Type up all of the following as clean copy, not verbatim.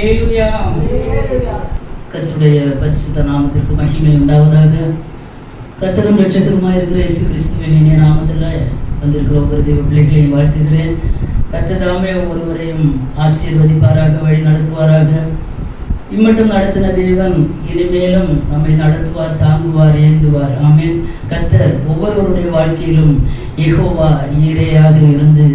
அல்லேலூயா. கர்த்தருடைய பரிசுத்த நாமத்திற்கு மகிமை உண்டாவதாக. கர்த்தரும் இரட்சகருமாய் இருக்கிற இயேசு கிறிஸ்துவின் இனிய நாமத்தில் வந்திருக்கிற ஒவ்வொரு தெய்வ பிள்ளைகளையும் வாழ்த்துகிறேன். கர்த்தர் தாமே ஒவ்வொருவரையும் ஆசீர்வதிப்பாராக, வழி நடத்துவாராக. இம்மட்டும் நடத்தின தேவன் இனிமேலும் நம்மை நடத்துவார், தாங்குவார், ஏந்துவார். ஆமென். கர்த்தர் ஒவ்வொருவருடைய வாழ்க்கையிலும் யெகோவா ஈரேயாக இருந்து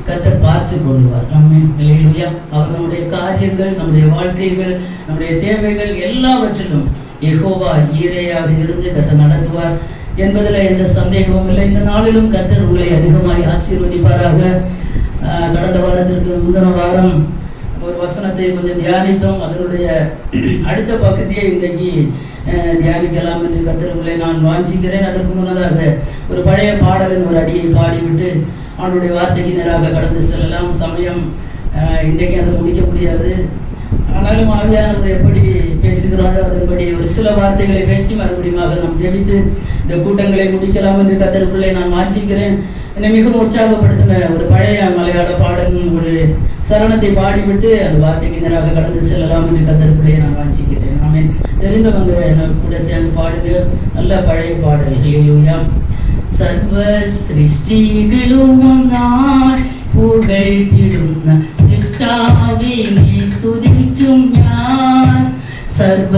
கர்த்தர் பார்த்து கொள்வார். ஆமென். அல்லேலூயா. அவர் நம்முடைய காரியங்கள், நம்முடைய வாழ்க்கைகள், நம்முடைய தேவைகள் எல்லாவற்றிலும் யெகோவா ஈரேயாக இருந்து கர்த்தர் நடத்துவார் என்பதில் எந்த சந்தேகமும் இல்லை. இந்த நாளிலும் கர்த்தர் உங்களை அதிகமாய் ஆசீர்வதிப்பாராக. கடந்த வாரத்திற்கு முந்தின வாரம் ஒரு வசனத்தை கொஞ்சம் தியானித்தோம். அதனுடைய அடுத்த பகுதியை இன்றைக்கு தியானிக்கலாம் என்று கர்த்தருக்குள்ளே நான் வாஞ்சிக்கிறேன். அதற்கு முன்னதாக ஒரு பழைய பாடலின் ஒரு அடியை பாடிவிட்டு அவனுடைய வார்த்தைக்கு நேராக கடந்து செல்லலாம். சமயம் இன்றைக்கு அதை முடிக்க முடியாது. ஆனாலும் ஆவியானவர் எப்படி பேசுகிறாரோ அதன்படி ஒரு சில வார்த்தைகளை பேசி மறுபடியும் நாம் ஜெபித்து இந்த கூட்டங்களை முடிக்கலாம் என்று கர்த்தருக்குள்ளே நான் வாஞ்சிக்கிறேன். என்னை மிகவும் உற்சாகப்படுத்தின ஒரு பழைய மலையாள பாடலின் ஒரு சரணத்தை பாடிவிட்டு அந்த வார்த்தைக்கு நேராக கடந்து செல்லலாம் என்று கர்த்தருக்குள்ளே நான் வாஞ்சிக்கிறேன். ஆமென். தெரிந்தவங்க என்ன கூட சேர்ந்து பாடுங்க. நல்ல பழைய பாடல். அல்லேலூயா. சர்வ சிருஷ்டிகளும் நான் புகழ்த்திடும் சிருஷ்டாவினை ஸ்துதிக்கும் ஞான். சர்வ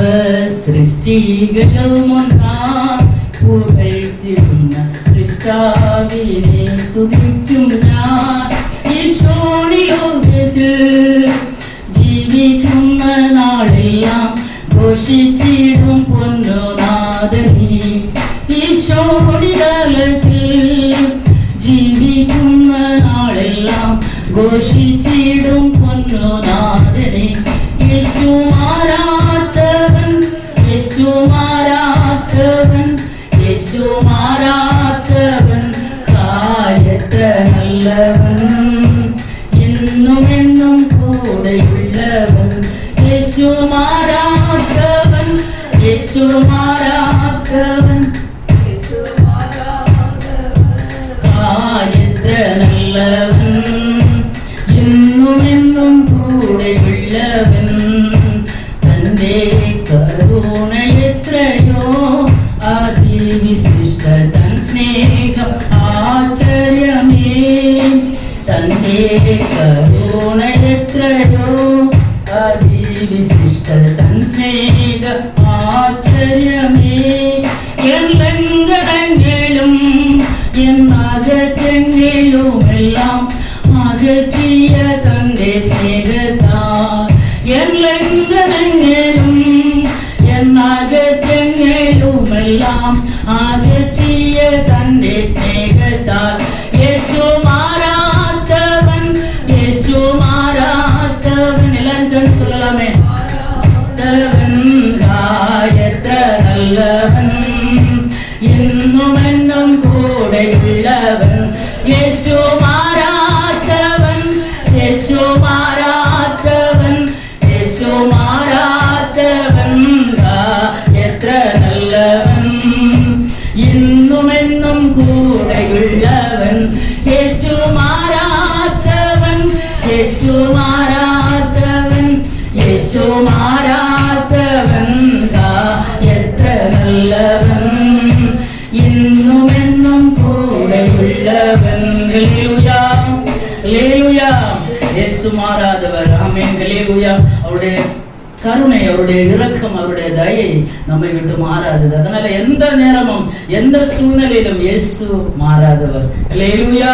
சிருஷ்டிகளும் நான் புகழ்த்திடும் சிருஷ்டாவினை ஸ்துதிக்கும் ஞான். ஈசோனியோகத்தில் ஜீவிக்கும் நாளெல்லாம் கோஷிச்சிடும் பொன்னோநாதனே. ஈசோனிதலத்தில் ஜீவிக்கும் நாளெல்லாம் கோஷிச்சிடும் பொன்னோநாதனே. இயேசு மாறாதவன், இயேசு மாறாதவன், இயேசு மாறாதவன், காயற்ற நல்லவன், இன்னும் என்னும் கூட உள்ளவன். இயேசு மாறாதவன், இயேசு மாறாதவன், காயற்ற நல்லவன், இன்னும் என்னும் கூட உள்ளவன். தந்தே கருணையற்றையோ அதி விசிஷ்ட தன் ஸ்நேகம் ஆச்சரியமே. தந்தே கருணையற்றையோ அதி விசிஷ்ட தன் ஸ்நேகம் ஆச்சரியமே. எல்லங்களும் என் அகத்தெங்கிலும் எல்லாம் அகற்றிய தந்தே ஸ்நேகத்தார். எல்லங்களும் என் அகத்தெங்கிலும் எல்லாம் அகற்றிய தந்தே ஸ்நேகத்தார். இயேசு மாறாதவன், இயேசு மாறாதவன். எல்லாரும் சொல்லலாமே. காயற்ற நல்லவன், இன்னும் என்னும் கூட உள்ளவன். இயேசு மாறாதவன், இயேசு மாறாதவன், இயேசு மாறாதவன், காயற்ற நல்லவன், இன்னும் என்னும் கூட உள்ளவன். இயேசு மாறாதவன், இயேசு மாறாதவன், இயேசு மாறாதவன், காயற்ற நல்லவன், இன்னும் என்னும் கூட உள்ளவன். அல்லேலூயா, அல்லேலூயா. இயேசு மாறாதவர். ஆமென். அல்லேலூயா. அவருடைய கருணை, அவருடைய இரக்கம், அவருடைய தயை நம்மை விட்டு மாறாதது. அதனால எந்த நேரமும் எந்த சூழ்நிலையிலும் இயேசு மாறாதவர். அல்லேலூயா,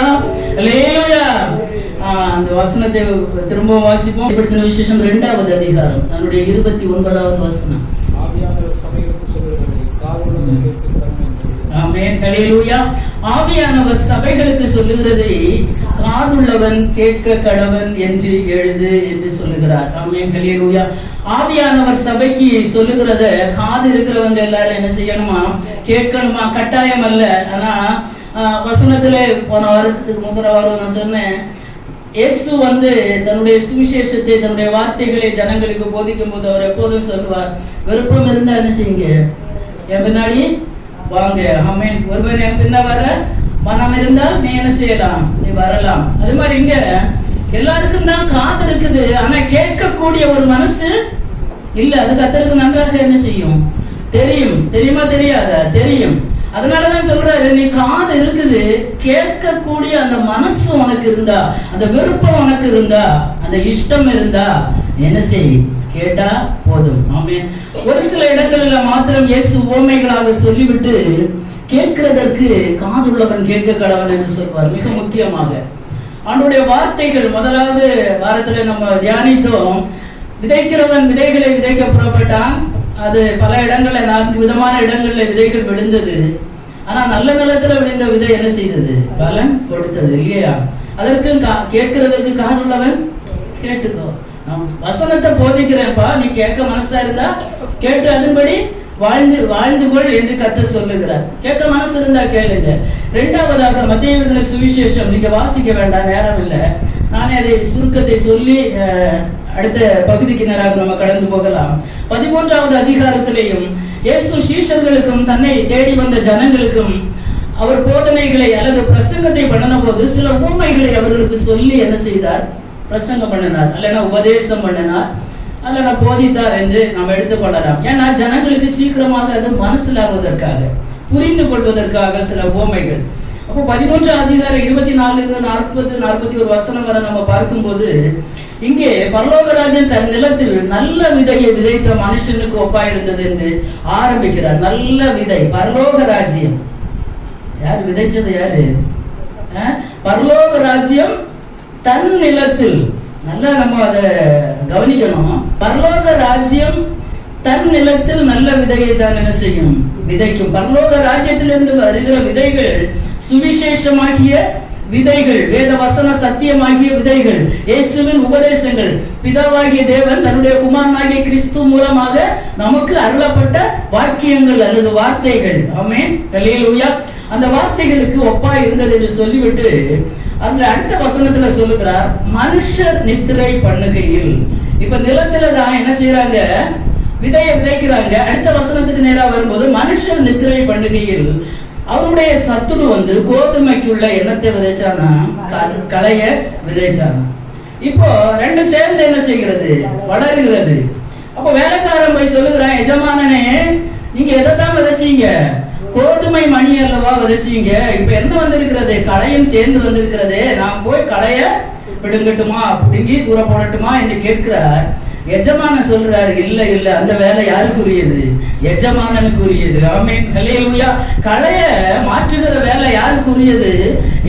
அல்லேலூயா. அந்த வசனத்தை திரும்ப வாசிப்போம். வெளிப்படுத்தின விசேஷம் 2வது அதிகாரம் அதனுடைய 29வது வசனம். ஆமென். அல்லேலூயா. ஆவியானவர் சபைகளுக்கு சொல்லுகிறதை காதுள்ளவன் கேட்க கடவன் என்று எழுது என்று சொல்லுகிறார். ஆமென். அல்லேலூயா. ஆவியானவர் சபைக்கு சொல்லுகிறத காது இருக்கிறவங்க எல்லாரும் என்ன செய்யணுமா? கேட்கணுமா? கட்டாயம் அல்ல. ஆனா வசனத்துல போன வாரத்துக்கு முதல் வாரம் நான் சொன்னேன், இயேசு தன்னுடைய சுவிசேஷத்தை, தன்னுடைய வார்த்தைகளை ஜனங்களுக்கு போதிக்கும் போது அவர் எப்போதும் சொல்லுவார், விருப்பம் இருந்தா என்ன செய்யுங்க, என் பின்னாடி வாங்க. ஆமென். ஒருவன் என் பின்ன வர மனம் இருந்தால் நீ என்ன செய்யலாம், நீ வரலாம். அது மாதிரி இங்க எல்லாருக்கும் தான் காது இருக்குது, ஆனா கேட்கக்கூடிய கேட்கக்கூடிய ஒரு மனசு இல்ல. அது கர்த்தருக்கு நன்றாக என்ன செய்யும்? தெரியும். தெரியுமா? தெரியாதா? தெரியும். அதனாலதான் சொல்றாரு, நீ காது இருக்குது, கேட்கக்கூடிய அந்த மனசு உனக்கு இருந்தா, அந்த விருப்பம் உனக்கு இருந்தா, அந்த இஷ்டம் இருந்தா என்ன செய்? கேட்டா போதும். ஆமென். ஒரு சில இடங்கள்ல மாத்திரம் இயேசு உவமைகளாக சொல்லிவிட்டு கேட்கிறதற்கு காதுள்ளவன் கேட்க கடவன் என்று சொல்வார். மிக முக்கியமாக ஆண்டவருடைய வார்த்தைகள் முதலாவது வாரத்துல நம்ம தியானித்தோம். விதைக்கிறவன் விதைகளை விதைக்க புறப்பட்டான். அது பல இடங்கள்ல 4 விதமான இடங்கள்ல விதைகள் விழுந்தது. ஆனா நல்ல நிலத்துல விழுந்த விதை என்ன செய்தது? பலன் கொடுத்தது இல்லையா? அதற்கு கேட்கிறதற்கு காதுள்ளவன் கேட்டுக்கோ. நான் வசனத்தை போதிக்கிறேன்ப்பா, நீ கேட்க மனசா இருந்தா கேட்டு அதன்படி வாழ்ந்து கொள் என்று கர்த்தர் சொல்லுகிறார். கேட்க மனசு இருந்தா கேளுங்க. இரண்டாவதாக மத்தேயு எழுதின சுவிசேஷம், நீங்க வாசிக்க வேண்டாம், நேரம் இல்லை. நானே அதை சுருக்கத்தை சொல்லி அடுத்த பகுதிக்கு நேராக நம்ம கடந்து போகலாம். 13வது அதிகாரத்திலேயும் இயேசு சீஷர்களுக்கும் தன்னை தேடி வந்த ஜனங்களுக்கும் அவர் போதனைகளை அல்லது பிரசங்கத்தை பண்ணின போது சில உவமைகளை அவர்களுக்கு சொல்லி என்ன செய்தார்? பிரசங்கம் பண்ணினார், அல்லனா உபதேசம் பண்ணினார், அல்லனா போதித்தார் என்று நாம் எடுத்துக்கொள்ளலாம். ஏன்னா ஜனங்களுக்கு சீக்கிரமாக அது மனசிலாகுவதற்காக, புரிந்து கொள்வதற்காக சில உவமைகள். அப்போ 13ஆம் அதிகாரம் 24 40 41 வசனம் வரை நம்ம பார்க்கும்போது, இங்கே பரலோகராஜன் தன் நிலத்தில் நல்ல விதையை விதைத்த மனுஷனுக்கு ஒப்பாயிருந்தது என்று ஆரம்பிக்கிறார். நல்ல விதை, பரலோக ராஜ்யம். யார் விதைச்சது? யாரு? பரலோக ராஜ்யம் தன் நிலத்தில். நல்லா நம்ம அதை கவனிக்கணும். பரலோக ராஜ்யம் தன் நிலத்தில் நல்ல விதையை தான் என்ன செய்யும்? விதைக்கும். பரலோக ராஜ்யத்திலிருந்து வருகிற விதைகள் சுவிசேஷமாகிய விதைகள், வேத வசன சத்தியமாகிய விதைகள், இயேசுவின் உபதேசங்கள், பிதாவாகிய தேவன் தன்னுடைய குமாரனாகிய கிறிஸ்து மூலமாக நமக்கு அருளப்பட்ட வாக்கியங்கள் அல்லது வார்த்தைகள். ஆமென், ஹல்லேலூயா. அந்த வார்த்தைகளுக்கு ஒப்பா இருந்தது என்று சொல்லிவிட்டு அதுல அடுத்த வசனத்துல சொல்லுகிறார், மனுஷர் நித்திரை பண்ணுகையில். இப்ப நிலத்துல தான் என்ன செய்யறாங்க? விதையை விதைக்கிறாங்க. அடுத்த வசனத்துக்கு நேரா வரும்போது மனுஷர் நித்திரை பண்ணுகையில் அவனுடைய சத்துரு கோதுமைக்குள்ள என்னத்தை விதைச்சானா? களைய விதைச்சானா. இப்போ ரெண்டு சேர்ந்து என்ன செய்கிறது? வளருகிறது. அப்ப வேலைக்காரன் போய் சொல்லுகிறான், எஜமானனே நீங்க எதைத்தான் விதைச்சீங்க? கோதுமை மணி அல்லவா விதைச்சீங்க. இப்ப என்ன வந்திருக்கிறது? களையும் சேர்ந்து வந்திருக்கிறது. நான் போய் களைய பிடுங்கட்டுமா, பிடுங்கி தூர போடட்டுமா என்று கேட்கிறார். எஜமான சொல்றாரு, இல்ல இல்ல, அந்த வேலை யாருக்கு உரியது? எஜமானனுக்கு உரியது. ஆமென், ஹல்லேலூயா. களைய மாற்றுகிற வேலை யாருக்கு உரியது?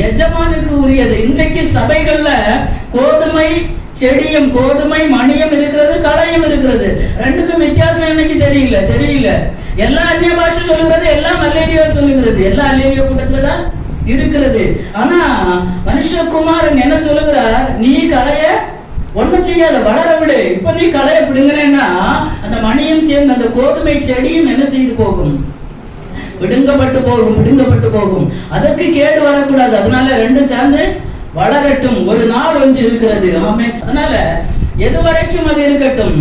எஜமானுக்கு உரியது. இன்றைக்கு சபைகள்ல கோதுமை செடியும் கோதுமை மணியும் இருக்கிறது, களையும் இருக்கிறது. ரெண்டுக்கும் வித்தியாசம் இன்னைக்கு தெரியல. எல்லா அந்நிய பாஷை சொல்லுகிறது, எல்லாம் அல்லேலியா சொல்லுகிறது. எல்லா அல்லேலியா கூட்டத்துலதான் இருக்கிறது. ஆனா மனுஷகுமாரன் என்ன சொல்லுகிறார்? நீ களைய ஒண்ணும் செய்யாத, வளர விடு. இப்ப நீ களைய பிடுங்கினா அந்த மணியும் சேர்ந்து அந்த கோதுமை செடியும் என்ன செய்து போகும்? பிடுங்கப்பட்டு போகும். அதற்கு கேடு வரக்கூடாது. அதனால ரெண்டும் சேர்ந்து வளரட்டும். ஒரு நாள் இருக்கிறது. ஆமென். அதனால எது வரைக்கும் அது இருக்கட்டும்?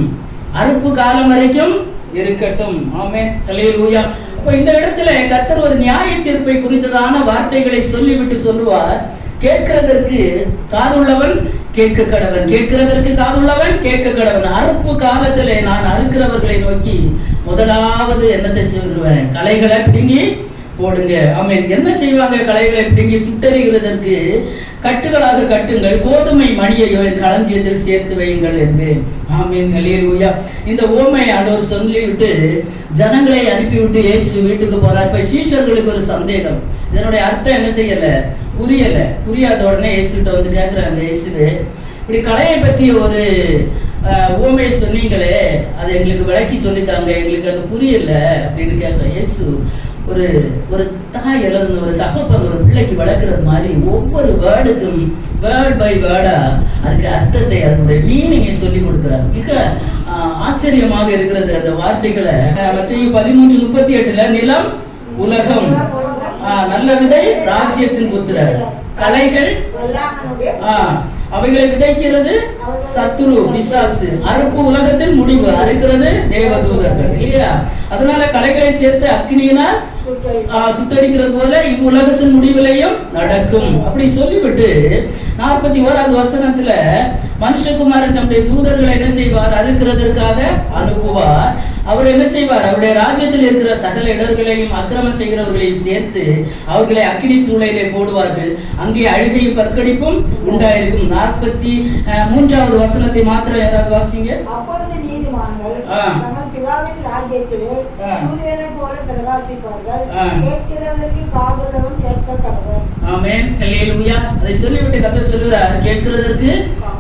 அறுப்பு காலம் வரைக்கும் இருக்கட்டும். ஆமென், ஹல்லேலூயா. அப்ப இந்த இடத்துல கர்த்தர் ஒரு நியாய தீர்ப்பை குறித்ததான வார்த்தைகளை சொல்லிவிட்டு சொல்லுவார், கேட்கிறதற்கு காதுள்ளவன் கேட்க கடவன், கேட்கிறதற்கு காதுள்ளவன் கேட்க கடவன். அறுப்பு காலத்திலே நான் அறுக்கிறவர்களை நோக்கி முதலாவது என்னத்தை சொல்லுவேன்? களைகளை பிடுங்கி போடுங்க. ஆமென். என்ன செய்வாங்க? களைகளை பிடுங்கி சுட்டெறிகிறதற்கு கட்டுகளாக கட்டுங்கள், கோதுமை மணியையோ என் களஞ்சியத்தில் சேர்த்து வையுங்கள் என்பேன். ஆமென், ஹல்லேலூயா. இந்த ஓமை ஆண்டவர் சொல்லிவிட்டு ஜனங்களை அனுப்பிவிட்டு இயேசு வீட்டுக்கு போறார். இப்ப சீஷர்களுக்கு ஒரு சந்தேகம், இதனுடைய அர்த்தம் என்ன செய்யல? புரியாத உடனே இயேசுகிட்ட கேட்கிறாங்க, இயேசுவே இப்படி களையை பற்றிய ஒரு ஓமையை சொன்னீங்களே, அதை எங்களுக்கு விளக்கி சொல்லித்தாங்க, எங்களுக்கு அது புரியல அப்படின்னு கேட்கிற இயேசு ஒரு தாய் அல்லது ஒரு தகப்பன் ஒரு பிள்ளைக்கு வளர்க்கறது மாதிரி ஒவ்வொரு வேர்டுக்கும் வேர்ட் பை வேர்டா அதுக்கு அர்த்தத்தை, அதனுடைய மீனிங்கை சொல்லி கொடுக்கிறார். மிக ஆச்சரியமாக இருக்கிறது அந்த வார்த்தைகளை. மத்தேயு 13:38 நிலம் உலகம், நல்ல விதை ராஜ்யத்தின் புத்திரர், களைகள் அவைகளை விதைக்கிறது சத்துரு பிசாசு, அறுப்பு உலகத்தின் முடிவு, அறுக்கிறது தேவதூதர்கள் இல்லையா? அதனால களைகளை சேர்த்து அக்னியினால் சுட்டரிக்கிறது போல இவ்வுலகத்தின் முடிவிலையும் நடக்கும். அப்படி சொல்லிவிட்டு 41வது வசனத்துல மனுஷகுமாரன் தம்முடைய தூதர்களை என்ன செய்வார்? அறுக்கிறதற்காக அனுப்புவார். அவர் என்ன செய்வார்? அவருடைய ராஜ்யத்தில் இருக்கிற சகல இடர்களையும் அக்கிரமம் செய்கிறவர்களையும் சேர்த்து அவர்களை அக்கினி சூளையிலே போடுவார்கள். அங்கே அழுகையும் பற்கடிப்பும் உண்டாயிருக்கும். 43வது வசனத்தை மாத்திரம் யாராவது வாசிங்க. அப்பொழுது நீதிமான்கள் தங்கள் பிதாவின் ராஜ்யத்திலே சூரியனைப் போல பிரகாசிப்பார்கள். கேட்கிறதற்கு காதுள்ளவன் கேட்க கடவன். ஆமென், அல்லேலூயா. அதை சொல்லிவிட்டு கர்த்தர் சொல்லுகிறார், கேட்கிறதற்கு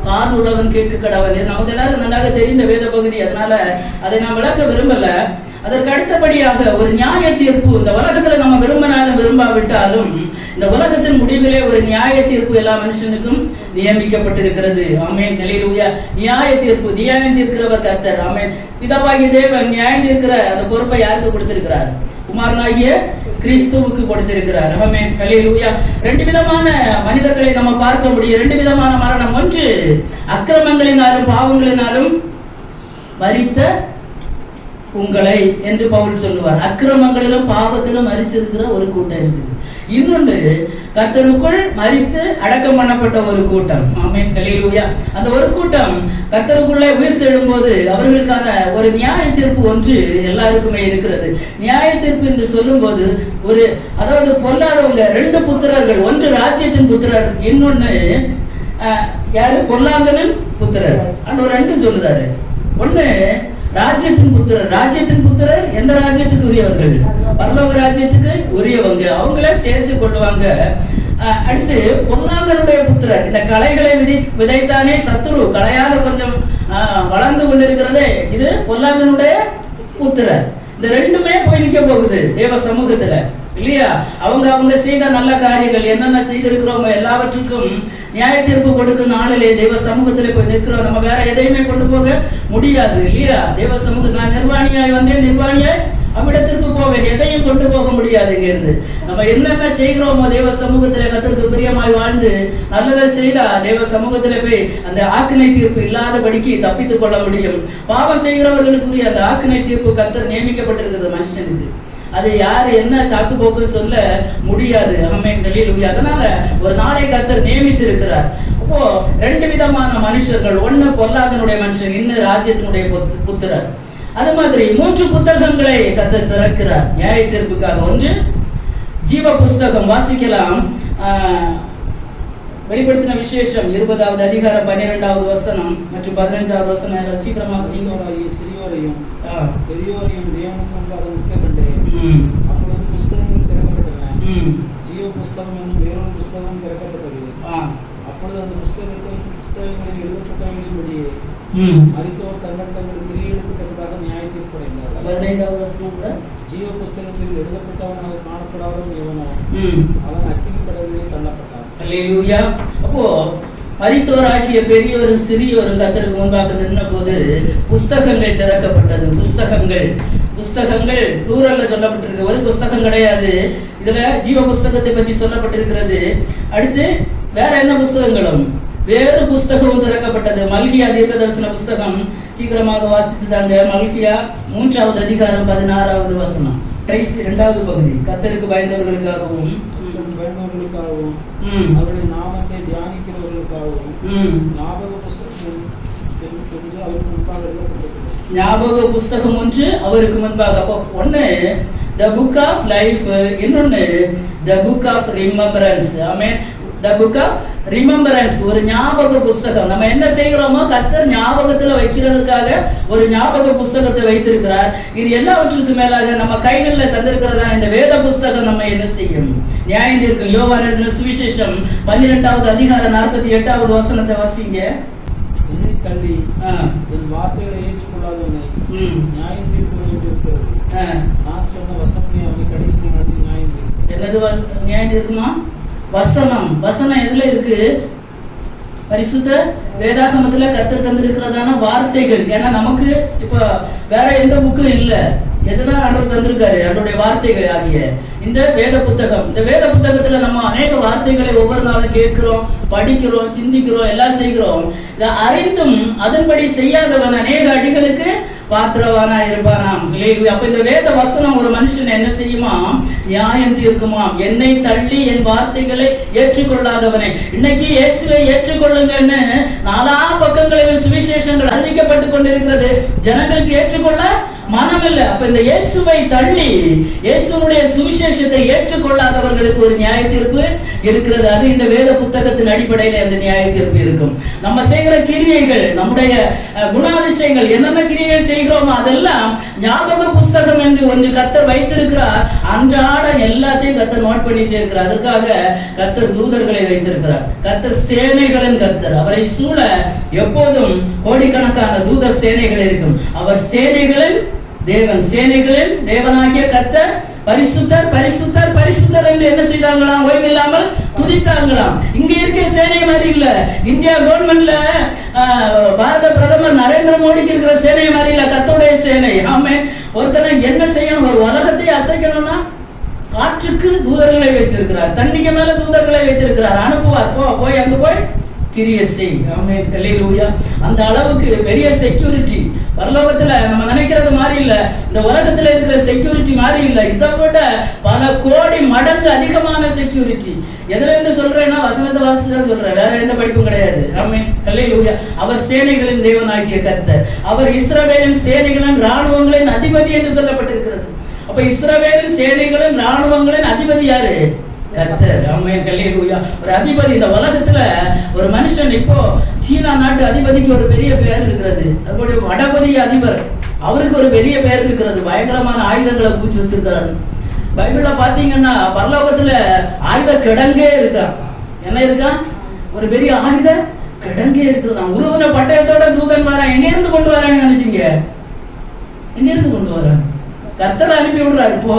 காது உள்ளவன் கேட்க கடவன். நமக்கு எல்லாரும் நன்றாக தெரிந்த வேத பகுதி, அதனால அதை நாம் விளக்க விரும்பல. அதற்கு அடுத்தபடியாக ஒரு நியாய தீர்ப்பு இந்த உலகத்துல நம்ம விரும்பினாலும் விரும்பாவிட்டாலும் இந்த உலகத்தின் முடிவிலே ஒரு நியாய தீர்ப்பு எல்லா மனுஷனுக்கும் நியமிக்கப்பட்டிருக்கிறது. ஆமென், அல்லேலூயா. நியாய தீர்ப்பு, நியாயம் தீர்க்கிறவர் கர்த்தர். ஆமென். பிதாவாகிய தேவன் நியாயம் தீர்க்கிற அந்த பொறுப்பை யாருக்கு கொடுத்திருக்கிறார்? குமாரனாகிய கிறிஸ்துவுக்கு கொடுத்திருக்கிறார். ஆமென், அல்லேலூயா. ரெண்டு விதமான மனிதர்களை நம்ம பார்க்க முடியும். ரெண்டு விதமான மரணம். ஒன்று அக்கிரமங்களினாலும் பாவங்களினாலும் மரித்த உங்களை என்று பவுல் சொல்லுவார். அக்கிரமங்களிலும் பாவத்திலும் மரிச்சிருக்கிற ஒரு கூட்டம் இருக்குது. இன்னொன்று கர்த்தருக்குள் மரித்து அடக்கம் பண்ணப்பட்ட ஒரு கூட்டம். ஆமென், அல்லேலூயா. அந்த ஒரு கூட்டம் கர்த்தருக்குள்ளே உயிர்த்தெழும் போது அவர்களுக்கான ஒரு நியாய தீர்ப்பு ஒன்று எல்லாருக்குமே இருக்கிறது. நியாய தீர்ப்பு என்று சொல்லும் போது அதாவது பொல்லாதவங்க ரெண்டு புத்திரர்கள், ஒன்று ராஜ்யத்தின் புத்திரர், இன்னொன்னு யாரு? பொல்லாதவன் புத்திரர். ஆண்டவர் ரெண்டு சொல்லுதாரு. ஒண்ணு ராஜ்யத்தின் புத்திரர். ராஜ்யத்தின் புத்திரர் எந்த ராஜ்யத்துக்கு உரியவர்கள்? பரலோக ராஜ்யத்துக்கு உரியவங்க. அவங்கள சேர்த்து கொள்ளுவாங்க. அடுத்து பொல்லாங்கனுடைய புத்திரர். இந்த களைகளை விதைத்தானே சத்துரு, களையாக கொஞ்சம் வளர்ந்து கொண்டிருக்கிறதே, இது பொல்லாங்கனுடைய புத்திரர். இந்த ரெண்டுமே போய் நிக்க போகுது தேவ சமூகத்துல, இல்லையா? அவங்க செய்த நல்ல காரியங்கள் என்னென்ன செய்திருக்கிறோமோ எல்லாவற்றுக்கும் நியாய தீர்ப்பு கொடுக்கும் நாளிலே தேவ சமூகத்திலே போய் நிற்கிறோம். நம்ம வேற எதையுமே கொண்டு போக முடியாது, இல்லையா? தேவ சமூகம், நான் நிர்வாணியாய் வந்தேன், நிர்வாணியாய் அவ்விடத்திற்கு போவேன், எதையும் கொண்டு போக முடியாது. இங்க இருந்து நம்ம என்னென்ன செய்கிறோமோ தேவ சமூகத்திலே கர்த்தருக்கு பிரியமாய் வாழ்ந்து நல்லதை செய்தா தேவ சமூகத்திலே போய் அந்த ஆக்கினை தீர்ப்பு இல்லாதபடிக்கு தப்பித்துக் கொள்ள முடியும். பாவம் செய்கிறவர்களுக்குரிய அந்த ஆக்கினை தீர்ப்பு கர்த்தர் நியமிக்கப்பட்டிருக்கிறது மனுஷனுக்கு. அது யாரு என்ன சாக்கு போக்கு சொல்ல முடியாது. ஆமென், அல்லேலூயா. அதனால ஒரு நாளை கர்த்தர் நியமித்து இருக்கிறார். அப்போ ரெண்டு விதமான மனுஷர்கள், ஒண்ணு பொல்லாதனுடைய மனுஷன், இன்னும் ராஜ்யத்தினுடைய புத்திரர். அது மாதிரி 3 புத்தகங்களை கர்த்தர் திறக்கிறார் நியாய தீர்ப்புக்காக. ஒன்று ஜீவ புஸ்தகம், வாசிக்கலாம். வெளிப்படுத்தின விசேஷம் 20வது அதிகாரம் 12வது வசனம் மற்றும் 15வது வசனம். சீக்கிரமா சிறியோரையும் பெரியோரையும் அப்பொழுது புஸ்தகங்கள் திறக்கப்பட்டன. ஜீவ புஸ்தகம் என்னும் வேறொரு புஸ்தகம் திறக்கப்பட்டது. அப்பொழுது அந்த புஸ்தகங்களில் எழுதப்பட்டவர்களின்படியே மரித்தோர் தங்கள் கிரியைகளுக்கு தக்கதாக நியாய தீர்ப்பு அடைந்தார்கள். 15வது வசனம் கூட ஜீவ புஸ்தகத்தில் எழுதப்பட்டவனாக காணப்படாதவன் எவனோ அவன் அக்கினி கடலிலே தள்ளப்பட்டான். அல்லேலூயா. அப்போ மரித்தோராகிய பெரியோரும் சிறியோரும் கர்த்தருக்கு முன்பாக நின்ற போது புஸ்தகங்கள் திறக்கப்பட்டது. புஸ்தகங்கள் ப்ளூரல்ல சொல்லப்பட்டிருக்கு, ஒரு புஸ்தகம் கிடையாது. இதுல ஜீவ புஸ்தகத்தை பற்றி சொல்லப்பட்டிருக்கிறது. அடுத்து வேற என்ன புஸ்தகங்களும் வேறு புஸ்தகமும் திறக்கப்பட்டது. மல்கியா தீர்க்க தரிசன புஸ்தகம் சீக்கிரமாக வாசித்து தாங்க. மல்கியா 3வது அதிகாரம் 16வது வசனம். 2வது பகுதி. கர்த்தருக்கு பயந்தவர்களுக்காகவும் அவருடைய நாமத்தை தியானிக்கிறவர்களுக்காகவும் ஞாபக புஸ்தகம் ஒன்று அவருக்கு முன்பாக. அப்போ ஒண்ணு the book of life, இன்னொன்னு the book of remembrance. Amen. the book of remembrance, ஒரு ஞாபக புஸ்தகம். நம்ம என்ன செய்கிறோமோ கர்த்தர் ஞாபகத்துல வைக்கிறதுக்காக ஒரு ஞாபக புஸ்தகத்தை வைத்திருக்கிறார். இது எல்லாவற்றுக்கும் மேலாக நம்ம கைகளில் தந்திருக்கிறதா இந்த வேத புஸ்தகம் நம்ம என்ன செய்யும்? நியாயம் தீர்க்கும். யோவான் எழுதின சுவிசேஷம் 12வது அதிகாரம் 48வது வசனத்தை வாசிங்க. என்னை தள்ளி என் வார்த்தைகளை ஏற்றுக்கொள்ளாதவனை நியாயம் தீர்ப்பு இருக்கிறது. நான் சொன்ன வசனத்தை அவனை கடைசி நாளில் நியாயம் தீர்க்கும். என்னது நியாயம் தீர்க்குமா? வசனம் எதுல இருக்கு? பரிசுத்த வேதாகமத்துல கர்த்தர் தந்திருக்கிறதான வார்த்தைகள். ஏன்னா நமக்கு இப்ப வேற எந்த புக்கும் இல்ல. எதுனா ஆண்டவர் தந்திருக்காரு, அவருடைய வார்த்தைகள் ஆகிய இந்த வேத புத்தகம். இந்த வேத புத்தகத்துல நம்ம அநேக வார்த்தைகளை ஒவ்வொரு நாளும் கேட்கிறோம், படிக்கிறோம், சிந்திக்கிறோம், எல்லாம் செய்கிறோம். இதை அறிந்தும் அதன்படி செய்யாதவன் அநேக அடிகளுக்கு பாத்திரவானா இருப்பானாம். அப்ப இந்த வேத வசனம் ஒரு மனுஷன் என்ன செய்யுமா? நியாயம் தீர்க்குமாம். என்னை தள்ளி என் வார்த்தைகளை ஏற்றுக்கொள்ளாதவனே. இன்னைக்கு இயேசுவை ஏற்றுக்கொள்ளுங்கன்னு 4 பக்கங்களில் சுவிசேஷங்கள் அறிவிக்கப்பட்டு கொண்டிருக்கிறது. ஜனங்களுக்கு ஏற்றுக்கொள்ள மனம் இல்லை. அப்ப இந்த இயேசுவை தள்ளி இயேசுனுடைய சுவிசேஷத்தை ஏற்றுக்கொள்ளாதவர்களுக்கு ஒரு நியாய தீர்ப்பு இருக்கிறது. அது இந்த வேத புத்தகத்தின் அடிப்படையில் அந்த நியாய தீர்ப்பு இருக்கும். நம்ம செய்கிற கிரியைகள், நம்முடைய குணாதிசயங்கள், என்னென்ன கிரியைகள் செய்கிறோமோ அதெல்லாம் ஞாபக புஸ்தகம் என்று ஒன்று கர்த்தர் வைத்திருக்கிறார். அன்றாட எல்லாத்தையும் கர்த்தர் நோட் பண்ணிட்டே இருக்கிறார். அதுக்காக கர்த்தர் தூதர்களை வைத்திருக்கிறார். கர்த்தர் சேனைகளின் கர்த்தர். அவரை சூழ எப்போதும் கோடிக்கணக்கான தூத சேனைகள் இருக்கும். அவர் சேனைகளின் தேவன், சேனைகளின் தேவனாகிய கர்த்தர் பரிசுத்தர் பரிசுத்தர் பரிசுத்தர் என்று என்ன செய்தாங்களாம்? ஓய்வில்லாமல் துதித்தாங்களாம். இங்க இருக்க சேனை மாதிரி இல்ல. இந்தியா கவர்மெண்ட்ல பாரத பிரதமர் நரேந்திர மோடிக்கு இருக்கிற சேனை மாதிரி இல்ல. கர்த்தருடைய சேனை. ஆமே. ஒருத்தனை என்ன செய்யணும்? ஒரு உலகத்தை அசைக்கணும்னா காற்றுக்கு தூதர்களை வைத்திருக்கிறார், தண்ணிக்கு மேல தூதர்களை வைத்திருக்கிறார். அனுப்புவார். போய் அங்க போய் கிரியை செய். ஆமென். அல்லேலூயா. அந்த அளவுக்கு பெரிய செக்யூரிட்டி பரலோகத்துல நம்ம நினைக்கிறது மாதிரி இல்ல. இந்த உலகத்துல இருக்கிற செக்யூரிட்டி மாதிரி இல்ல. இதை விட பல கோடி மடங்கு அதிகமான செக்யூரிட்டி. எதுல இருந்து சொல்றேன்னா வசனத்தை வாசிச்சுதான் சொல்றேன், வேற எந்த படிப்பும் கிடையாது. ஆமென். அல்லேலூயா. அவர் சேனைகளின் தேவனாகிய கர்த்தர். அவர் இஸ்ரவேலின் சேனைகளின் ராணுவங்களின் அதிபதி என்று சொல்லப்பட்டிருக்கிறது. அப்ப இஸ்ரவேலின் சேனைகளின் ராணுவங்களின் அதிபதி யாரு? கர்த்தர். ஆமென். அல்லேலூயா. ஒரு அதிபதி இந்த உலகத்துல ஒரு மனுஷன், இப்போ சீனா நாட்டு அதிபதிக்கு ஒரு பெரிய பெயர் இருக்கிறது. அதுபோல வடபதி அதிபர், அவருக்கு ஒரு பெரிய பெயர் இருக்கிறது. பயங்கரமான ஆயுதங்களை பூச்சி வச்சிருக்கிறார். பைபிள்ல பாத்தீங்கன்னா பரலோகத்துல ஆயுத கிடங்கே இருக்கா. என்ன இருக்கா? ஒரு பெரிய ஆயுத கிடங்கே இருக்குதான். உருவன பட்டயத்தோட தூதன் வரான். எங்க இருந்து கொண்டு வரான்னு நினைச்சீங்க? எங்க இருந்து கொண்டு வரான்? கர்த்தர் அனுப்பி விடுறாரு. இப்போ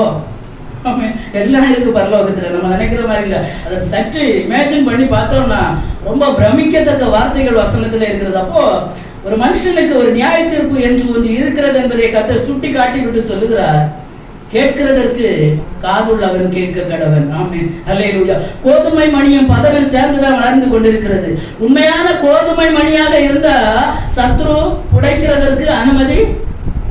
எல்லாம் இருக்கு பரலோகத்துல. நம்ம நினைக்கிற மாதிரி இல்ல. அதை சற்று இமேஜின் பண்ணி பார்த்தோம்னா ரொம்ப பிரமிக்கத்தக்க வார்த்தைகள் வசனத்துல இருக்கிறது. அப்போ ஒரு மனுஷனுக்கு ஒரு நியாய தீர்ப்பு என்று ஒன்று இருக்கிறது என்பதை கர்த்தர் சுட்டி காட்டி விட்டு சொல்லுகிறார். கேட்கிறதற்கு காதுள்ளவன் கேட்க கடவன். ஆமென். அல்லேலூயா. கோதுமை மணியும் பதவன் சேர்ந்துதான் வளர்ந்து கொண்டிருக்கிறது. உண்மையான கோதுமை மணியாக இருந்தா சத்ரு புடைக்கிறதற்கு அனுமதி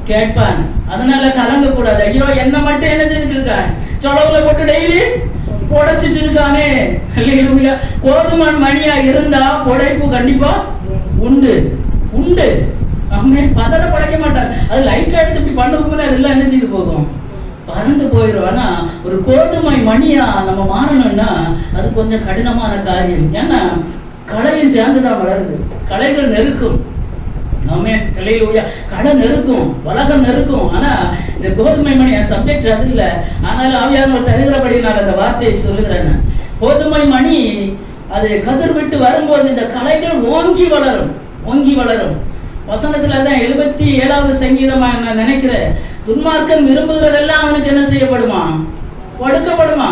கேட்பான். அதனால கலங்க கூடாது. ஐயோ என்ன மட்டும் என்ன செஞ்சுட்டு இருக்கான்? சொலவுல போட்டு டெய்லி புடைச்சிட்டு இருக்கானே. அல்லேலூயா. கோதுமை மணியா இருந்தா புடைப்பு கண்டிப்பா உண்டு உண்டு. ஆமென். பதற படைக்க மாட்டான். அது லைட் எடுத்து இப்படி பண்ணுவோம்னா அதெல்லாம் என்ன செய்து போகும்? பறந்து போயிடும். ஆனா ஒரு கோதுமை மணியா நம்ம மாறணும்னா அது கொஞ்சம் கடினமான காரியம். ஏன்னா களையும் சேர்ந்துதான் வளருது. களைகள் நெருக்கும். ஆமென். அல்லேலூயா. களை நெருக்கும், உலகம் நெருக்கும். ஆனா இந்த கோதுமை மணி சப்ஜெக்ட் அது இல்ல. ஆனாலும் ஆவியானவர் தருகிறபடி நான் அந்த வார்த்தையை சொல்லுகிறேன். கோதுமை மணி அது கதிர் விட்டு வரும்போது இந்த களைகள் ஓங்கி வளரும், ஓங்கி வளரும். வசனத்துலதான் 77வது சங்கீதமா நான் நினைக்கிறேன். துன்மார்க்கன் விரும்புகிறதெல்லாம் அவனுக்கு என்ன செய்யப்படுமா? ஒடுக்கப்படுமா?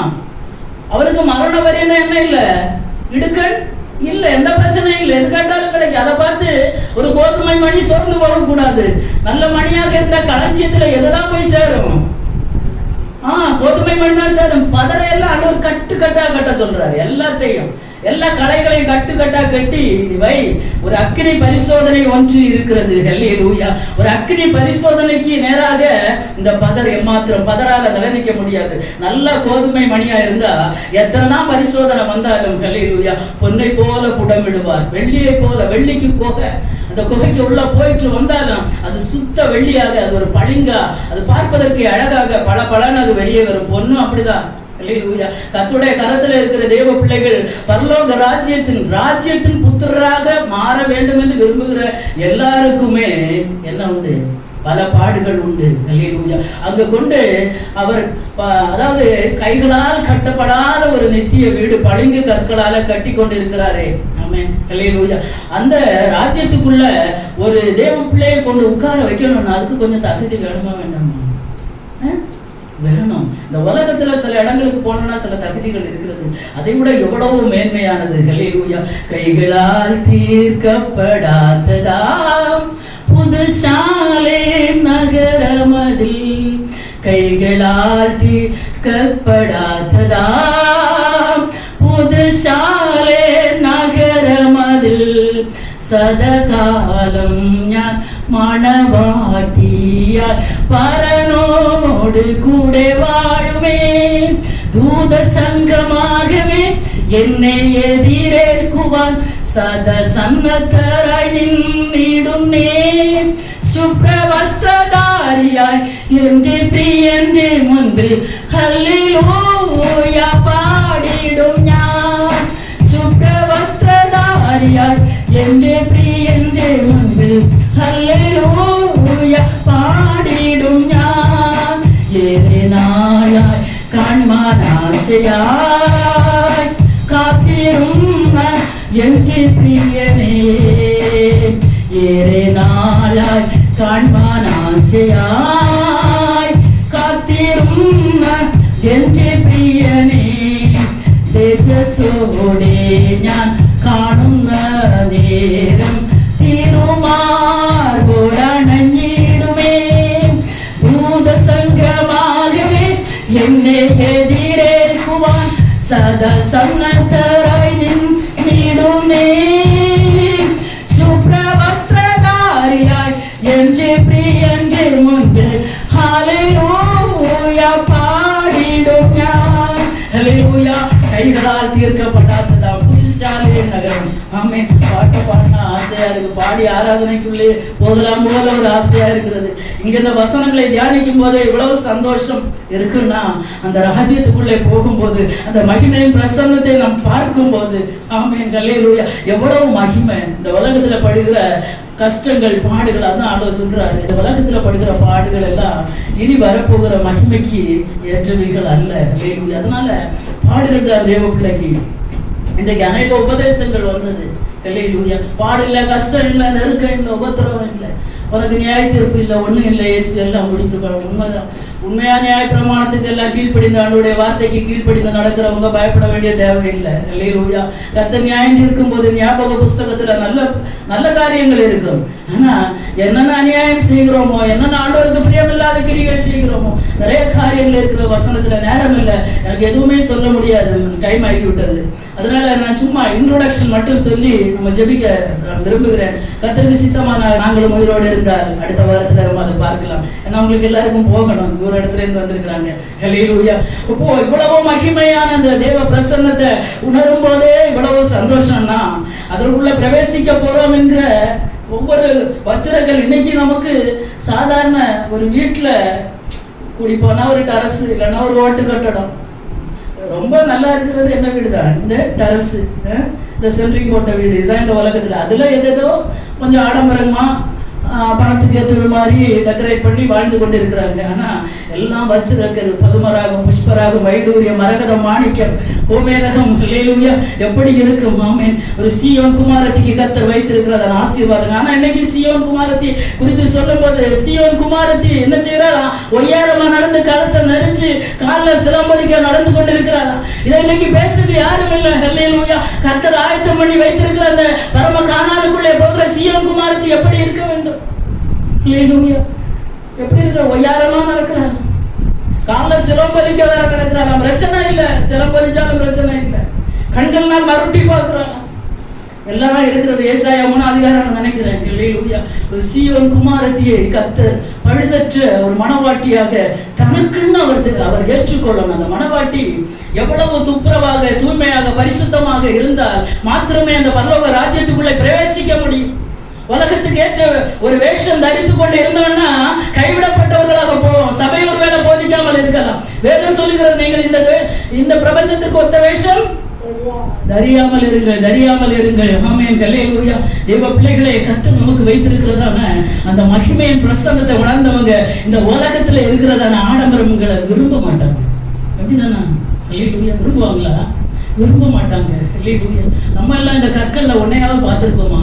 அவனுக்கு மரண வரையில என்ன இல்ல? இடுக்கண் இல்ல, எந்த பிரச்சனையும் இல்லை. எது கேட்டாலும் கிடைக்கும். அதை பார்த்து ஒரு கோதுமை மணி சோர்ந்து போக கூடாது. நல்ல மணியாக இருந்த களஞ்சியத்துல எதுதான் போய் சேரும்? கோதுமை மணி தான் சேரும். பதரை எல்லாம் ஆண்டவர் கட்டு கட்டா கட்ட சொல்றாரு. எல்லாத்தையும், எல்லா களைகளையும் கட்டு கட்டா கட்டி வை. ஒரு அக்கினி பரிசோதனை ஒன்று இருக்கிறது. அல்லேலூயா. ஒரு அக்கினி பரிசோதனைக்கு நேராக இந்த பதர் எம்மாத்திரம் பதரால நிலைநிக்க முடியாது. நல்ல கோதுமை மணியா இருந்தா எத்தனை பரிசோதனை வந்தாலும் அல்லேலூயா பொன்னை போல புடமிடுவார். வெள்ளியை போல, வெள்ளிக்கு குகை, அந்த குகைக்கு உள்ள போயிட்டு வந்தாலும் அது சுத்த வெள்ளியாக, அது ஒரு பளிங்கா, அது பார்ப்பதற்கு அழகாக பல பலன்னு அது வெளியே வரும். பொண்ணும் அப்படிதான். கர்த்தருடைய கரத்துல இருக்கிற தேவ பிள்ளைகள் பரலோக ராஜ்யத்தின் புத்திரராக மாற வேண்டும் என்று விரும்புகிற எல்லாருக்குமே என்ன உண்டு? பல பாடுகள் உண்டு. அல்லேலூயா. அங்க கொண்டு அவர் அதாவது கைகளால் கட்டப்படாத ஒரு நித்திய வீடு பளிங்கு கற்களால கட்டி கொண்டு இருக்கிறாரே. ஆமென். அல்லேலூயா. அந்த ராஜ்யத்துக்குள்ள ஒரு தேவ பிள்ளையை கொண்டு உட்கார வைக்கணும்னா அதுக்கு கொஞ்சம் தகுதி வேணுமா வேண்டாமா? வேணும். இந்த உலகத்துல சில இடங்களுக்கு போனோம்னா சில தகுதிகள் இருக்கிறது. அதை விட எவ்வளவு மேன்மையானது. அல்லேலூயா. கைகளால் தீர்க்கப்படாததாம் புது சாலேம் நகரமதில், கைகளால் தீர்க்கப்படாததாம் புது சாலேம் நகரமதில் സദകാലം ഞാൻ മണവാട്ടിയാൽ പരനോട് കൂടെ വാഴുമേ. ദൂതസംഘമാകവേ എന്നെ എതിരേൽക്കുവാൻ സദസന്നദ്ധരായി നിന്നിടുന്നേ. ശുഭ്രവസ്ത്രധാരിയായി എന്റെ പ്രിയന്റെ മുൻപിൽ ഹല്ലേലൂയ പാടിടും ഞാൻ. ശുഭ്രവസ്ത്രധാരിയായി എന്റെ പ്രിയന്റെ മുൻപിൽ ഹല്ലേലൂയ പാടിടും ഞാൻ. ഏറെ നാളായി കാൺമാൻ ആശയായി കാത്തിരുന്ന എന്റെ പ്രിയനേ. ഏറെ നാളായി കാൺമാൻ ആശയായി കാത്തിരുന്ന എന്റെ പ്രിയനേ. തേജസ്സോടെ ഞാൻ കാണുന്ന നേരം തിരുമാർബോടണഞ്ഞിടുമേ. ദൂതസംഘമാകവേ എന്നെ എതിരേൽക്കുവാൻ സദസന്നദ്ധരായി നിന്നിടുമേ. ശുഭ്രവസ്ത്രധാരിയായി എന്റെ പ്രിയന്റെ മുൻപിൽ ഹല്ലേലൂയ പാടിടും ഞാൻ. ഹല്ലേലൂയ. കൈകളാൽ തീർக்கப்பടാത്തതാ புதுசாலே நகரம். ஆமே. பாட்டு பாடினா ஆசையா இருக்கு, பாடி ஆராதனைக்குள்ளே போகலாம் போல ஒரு ஆசையா இருக்கிறது. இங்க இந்த வசனங்களை தியானிக்கும் போது இவ்வளவு சந்தோஷம் இருக்குன்னா, அந்த ராஜ்யத்துக்குள்ளே போகும்போது அந்த மகிமையின் பிரசன்னத்தை நாம் பார்க்கும் போது ஆமென் ஹல்லேலூயா, எவ்வளவு மகிமை. இந்த உலகத்துல படுகிற கஷ்டங்கள் பாடுகள், அதான் ஆண்டவர் சொல்றாரு, இந்த உலகத்துல படுகிற பாடுகள் எல்லாம் இனி வரப்போகிற மகிமைக்கு ஏற்றவைகள் அல்ல. ஹல்லேலூயா. அதனால பாடுகிற தேவ பிள்ளைக்கு இன்றைக்கு அநேக உபதேசங்கள் வந்தது. ஹல்லேலூயா. பாடல, கஷ்டம் இல்லை, நெருக்கம் இல்லை, உபத்திரவம் இல்லை, உனக்கு நியாய தீர்ப்பு இல்லை, ஒண்ணும் இல்லை, இயேசு எல்லாம் முடித்துக்கணும். உண்மைதான். உண்மையா நியாய பிரமாணத்துக்கு எல்லாம் கீழ்ப்படிந்த ஆண்டவருடைய வார்த்தைக்கு கீழ்ப்படிந்து நடக்கிறவங்க பயப்பட வேண்டிய தேவையில்லை. ஹல்லேலூயா. கர்த்தர் நியாயம் தீர்க்கும் போது ஞாபக புஸ்தகத்துல நல்ல நல்ல காரியங்கள் இருக்கும். ஆனா என்னென்ன அநியாயம் செய்கிறோமோ, என்னென்ன ஆண்டவருக்கு பிரியமில்லாத கிரிகள் செய்கிறோமோ, நிறைய காரியங்கள் இருக்கிற வசனத்துல நேரம் இல்லை, எனக்கு எதுவுமே சொல்ல முடியாது, டைம் ஆகி விட்டது. அதனால நான் சும்மா இன்ட்ரோடக்ஷன் மட்டும் சொல்லி நம்ம ஜெபிக்க விரும்புகிறேன். கர்த்தருக்கு சித்தமான நாங்களும் உயிரோடு இருந்தால் அடுத்த வாரத்துல நம்ம அதை பார்க்கலாம். ஏன்னா உங்களுக்கு எல்லாருக்கும் போகணும், ஒரு இடத்துல இருந்து வந்திருக்கிறாங்க. ஹல்லேலூயா. இப்போ இவ்வளவு மகிமையான அந்த தேவ பிரசன்னத்தை உணரும் போதே இவ்வளவு சந்தோஷம்னா, அதற்குள்ள பிரவேசிக்க போறோம் என்கிற ஒவ்வொரு வச்சிரங்கள் இன்னைக்கு நமக்கு சாதாரண ஒரு வீட்டுல கூடி போனா ஒரு டெரஸ் இல்லைன்னா ஒரு ஓட்டு கட்டடம். ரொம்ப நல்லா இருக்கிறது என்ன வீடு தான், இந்த டெரஸ், இந்த சென்ட்ரிங் போட்ட வீடு, இதுதான் இந்த உலகத்துல. அதுல எதோ கொஞ்சம் ஆடம்பரமா பணத்துக்கு ஏற்ற மாதிரி டெக்கரேட் பண்ணி வாழ்ந்து கொண்டு இருக்கிறாங்க. ஆனா எல்லாம் வச்சிருக்கள் பதுமராகம், புஷ்பராகம், வைடூரியம், மரகதம், மாணிக்கம், கோமேதகம், ஹல்லேலூயா எப்படி இருக்கும். ஆமென். ஒரு சீயோன் குமாரத்திக்கு கர்த்தர் வைத்திருக்கிறது ஆசீர்வாதம். ஆனா இன்னைக்கு சீயோன் குமாரத்தி குறித்து சொல்லும் போது, சீயோன் குமாரத்தி என்ன செய்யறாளா, ஒய்யாரமா நடந்து கழுத்தை நெரிச்சு காலில் சிலம்பதிக்க நடந்து கொண்டு இருக்கிறாரா. இதை இன்னைக்கு பேசுறது யாரும் இல்லை. ஹல்லேலூயா. கர்த்தர் ஆயத்தம் பண்ணி வைத்திருக்கிற அந்த பரம கானானுக்குள்ளே போகிற சீயோன் குமாரத்தி எப்படி இருக்க வேண்டும். ஹல்லேலூயா. எப்படி இருக்கிற, ஒய்யாரமா நடக்கிறாங்க, கால சிலம்பலிக்க வேற கிடக்கிறாங்க, பிரச்சனை இல்லை, சிலம்பலிச்சாலும் பிரச்சனை இல்லை, கண்கள்னால் மறுட்டி பார்க்கிறாங்க, எல்லாம் இருக்கிறது. ஏசாயா 3 அதிகாரம் நினைக்கிறேன். ஹல்லேலூயா. ஒரு சீயோன் குமாரத்தியை கர்த்தர் பழுதற்ற ஒரு மணவாட்டியாக தனக்குன்னு அவர் ஏற்றுக்கொள்ளணும். அந்த மணவாட்டி எவ்வளவு துப்புரவாக, தூய்மையாக, பரிசுத்தமாக இருந்தால் மாத்திரமே அந்த பரலோக ராஜ்யத்துக்குள்ளே பிரவேசிக்க முடியும். உலகத்துக்கு ஏற்ற ஒரு வேஷம் தரித்து கொண்டு இருந்தோம்னா கைவிடப்பட்டவர்களாக போவோம். சபை ஒரு வேளை போதிக்காமல் இருக்கலாம். வேதம் சொல்லுகிறது, நீங்கள் இந்த பிரபஞ்சத்துக்கு ஒத்த வேஷம் தரியாமல் இருங்கள், தரியாமல் இருங்கள். ஆமென் ஹல்லேலூயா. தேவ பிள்ளைகளே, கர்த்தர் நமக்கு வைத்திருக்கிறதான அந்த மகிமையின் பிரசன்னத்தை உணர்ந்தவங்க இந்த உலகத்துல இருக்கிறதான ஆடம்பரங்களை விரும்ப மாட்டாங்க. அப்படிதானா? ஹல்லேலூயா. விரும்புவாங்களா? விரும்ப மாட்டாங்க. ஹல்லேலூயா. நம்ம எல்லாம் இந்த கற்கள்ல ஒன்னையாவது பார்த்திருக்கோமா?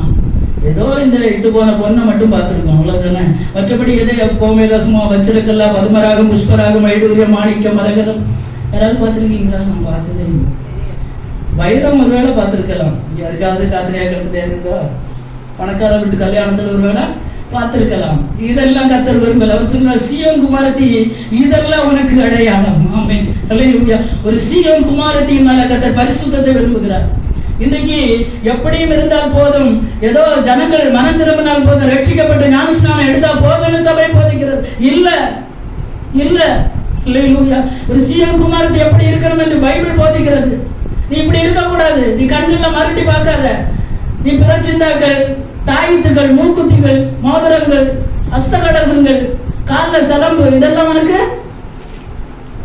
ஏதோ இந்த இது போன பொண்ணை மட்டும் பார்த்துருக்கோம், அவ்வளவுதானே. மற்றபடி எதை கோமேதகமா, வச்சிருக்கல்லா, பதுமராகம், புஷ்பராகம், வைடூரியம், மாணிக்கம், மரகதம் யாராவது பார்த்துருக்கீங்களா? நான் பார்த்ததே இல்லை. வைரம் ஒரு வேளை பார்த்துருக்கலாம், யாருக்காவது காத்திரையா கருத்துலையா இருக்கா, பணக்கார வீட்டு கல்யாணத்தில் ஒரு வேளை பார்த்துருக்கலாம். இதெல்லாம் கர்த்தர் விரும்பல. அவர் சொன்னார், சீயோன் குமாரத்தி இதெல்லாம் உனக்கு அடையாளம். ஆமென் ஹல்லேலூயா. ஒரு சீயோன் குமாரத்தின் மேல கர்த்தர் பரிசுத்தத்தை விரும்புகிறார். இன்னைக்கு எப்படியும் இருந்தால் போதும், ஏதோ ஜனங்கள் மனம் திரும்பினால் போதும், ரட்சிக்கப்பட்டு ஞானஸ்நானம் எடுத்தா போதும்னு சபை போதிக்கிறது. இல்ல இல்ல. அல்லேலூயா. ஒரு சீயோன் குமாரத்தி எப்படி இருக்கணும் என்று பைபிள் போதிக்கிறது. நீ இப்படி இருக்க கூடாது. நீ கண்ணுல மறுட்டி பார்க்காத. நீ பிறச்சிந்தாக்கள், தாயத்துகள், மூக்குத்திகள், மோதிரங்கள், அஸ்தகடகங்கள், கால சலம்பு இதெல்லாம் உனக்கு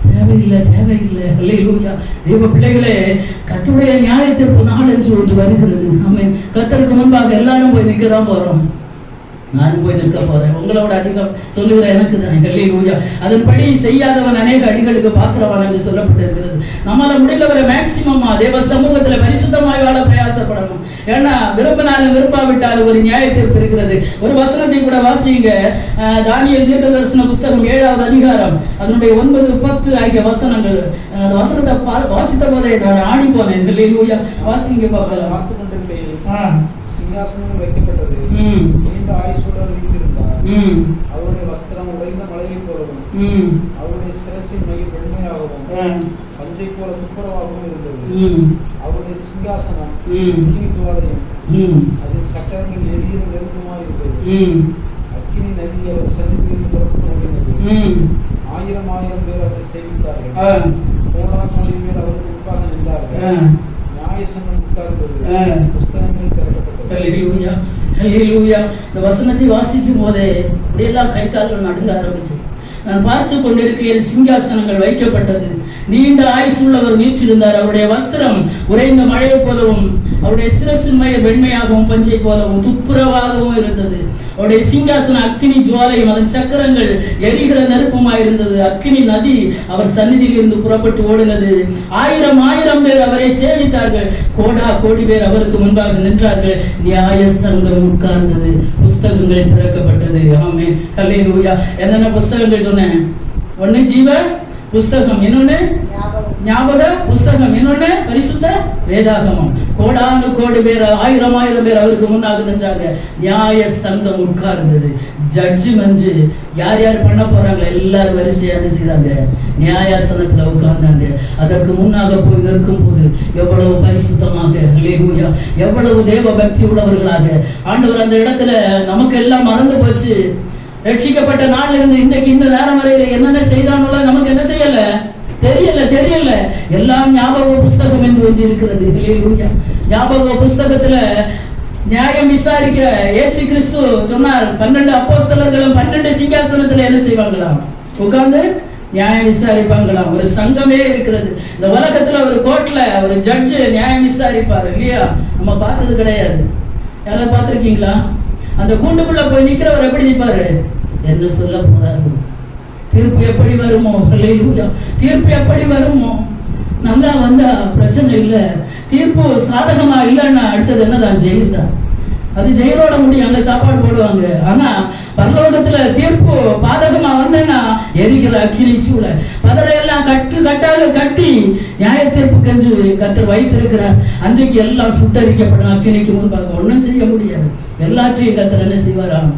தேவையில்லை, தேவையில்லை. அல்லேலூயா. தேவ பிள்ளைகளே, கர்த்தருடைய நியாயத்தீர்ப்பு நாள் என்று ஒன்று வருகிறது. ஆமென். கர்த்தருக்கு முன்பாக எல்லாரும் போய் நிற்கதான் போறோம். நானும் போய் நிற்க போறேன். உங்களோட அதிகம் சொல்லுகிற எனக்கு தான். அல்லேலூயா. அதன்படி செய்யாதவன் அநேக அடிகளுக்கு பாத்திரவான் என்று சொல்லப்பட்டிருக்கிறது. நம்மால முடிந்தவரை மேக்சிமமா தேவ சமூகத்துல பரிசுத்தமாய் வாழ பிரயாசப்படணும். ஏன்னா விரும்பினாலும் விரும்பாவிட்டாலும் ஒரு நியாய தீர்ப்பு இருக்கிறது. ஒரு வசனத்தை கூட வாசிங்க. தானியேல் தீர்க்கதரிசன புஸ்தகம் 7வது அதிகாரம் அதனுடைய 9, 10 ஆகிய வசனங்கள். அந்த வசனத்தை வாசித்த போதே நான் ஆடி போனேன். அல்லேலூயா. வாசிங்க பார்க்கலாம். சிங்காசனம் வைக்கப்பட்டது. நீண்ட ஆயுசுடன் வீற்றிருந்தார். அவருடைய வஸ்திரம் உடைந்த மலையை போலவும் அவருடைய சிரசின் மயிர் வெண்மையாகவும் பஞ்சை போல துப்புரவாகவும் இருந்தது. அவருடைய சிங்காசனம் ஜுவாலையும் அதில் சக்கரங்கள் எரிகிற நெருக்கமாய் இருந்தது. அக்கினி நதி அவர் சன்னிதியில் புறப்பட்டு ஓடினது. 1000 பேர் அவரை சேவித்தார்கள். கோடானோடி பேர் அவருக்கு முன்பாக நின்றார்கள். நியாயசங்கம் உட்கார்ந்தது. புஸ்தகங்கள் திறக்கப்பட்டது. அல்லேலூயா. அல்லேலூயா. இந்த வசனத்தை வாசிக்கும் போதே அப்படியெல்லாம் கை கால்கள் நடுங்க ஆரம்பிச்சு. நான் பார்த்து கொண்டிருக்கையில் சிங்காசனங்கள் வைக்கப்பட்டது. நீண்ட ஆயுசுள்ளவர் வீற்றிருந்தார். அவருடைய வஸ்திரம் உறைந்த மழையை போலவும் அவருடைய சிரசின் மயிர் வெண்மையாகவும் பஞ்சை போலவும் துப்புரவாகவும் இருந்தது. அவருடைய சிங்காசனம் அக்கினி ஜுவாலையும் அதன் சக்கரங்கள் எரிகிற நெருப்புமாய் இருந்தது. அக்கினி நதி அவர் சந்நிதியில் இருந்து புறப்பட்டு ஓடினது. 1000 பேர் அவரை சேவித்தார்கள். கோடி பேர் அவருக்கு முன்பாக நின்றார்கள். நியாய சங்கம் உட்கார்ந்தது. புஸ்தகங்கள் திறக்கப்பட்டது. ஆமென். அல்லேலூயா. என்னென்ன புஸ்தகங்கள் சொன்னேன்? ஒன்னு ஜீவ புஸ்தகம், இன்னொன்னு ஞாபக புஸ்தகம், இன்னொன்னு பரிசுத்த வேதாகமம். கோடி பேர் 1000 பேர் அவருக்கு முன்னாக நின்றாங்க. நியாய சங்கம் உட்கார்ந்தது. ஜட்ஜ்மெண்ட் யார் யார் பண்ண போறாங்க எல்லாரும் வரிசையா என்ன செய்றாங்க? நியாயாசனத்துல உட்கார்ந்தாங்க. அதற்கு முன்னாக போய் நிற்கும் போது எவ்வளவு பரிசுத்தமாக, அல்லேலூயா, எவ்வளவு தேவ பக்தி உள்ளவர்களாக ஆண்டவர் அந்த இடத்துல நமக்கு எல்லாம் மறந்து போச்சு. ரட்சிக்கப்பட்ட நாள்ல இருந்து இன்னைக்கு இந்த நேரம் வரையில என்னென்ன செய்தானோ நமக்கு என்ன செய்யல, தெரியல. எல்லாம் ஞாபக புஸ்தகம் என்று ஒன்று இருக்கிறது. அல்லேலூயா. ஞாபக புஸ்தகத்துல நியாயம் விசாரிக்க இயேசு கிறிஸ்து சொன்னார், 12 அப்போஸ்தலர்களும் 12 சிங்காசனத்துல என்ன செய்வாங்களாம்? உட்கார்ந்து நியாயம் விசாரிப்பாங்களாம். ஒரு சங்கமே இருக்கிறது. இந்த உலகத்துல ஒரு கோர்ட்ல ஒரு ஜட்ஜ் நியாயம் விசாரிப்பாரு இல்லையா? நம்ம பார்த்தது கிடையாது. யாராவது பார்த்திருக்கீங்களா? அந்த கூண்டுக்குள்ள போய் நிக்கிறவர் எப்படி நிற்பாரு? என்ன சொல்ல போறாரு? தீர்ப்பு எப்படி வருமோ? அல்லேலூயா. தீர்ப்பு எப்படி வருமோ? நல்லா வந்தா பிரச்சனை இல்லை. தீர்ப்பு சாதகமா இல்லைன்னா அடுத்தது என்னதான்? ஜெயில் தான். அது ஜெயிலோட முடியும். அங்க சாப்பாடு போடுவாங்க. ஆனா பரலோகத்துல தீர்ப்பு பாதகமா வந்தேன்னா எரிகிற அக்கினி சூளை பதறையெல்லாம் கட்டாக கட்டி நியாய தீர்ப்புக்கென்று கர்த்தர் வைத்திருக்கிறார். அன்றைக்கு எல்லாம் சுட்டரிக்கப்படும். அக்கினிக்கு முன்பாக ஒன்றும் செய்ய முடியாது. எல்லாற்றையும் கர்த்தர் என்ன செய்வாராம்?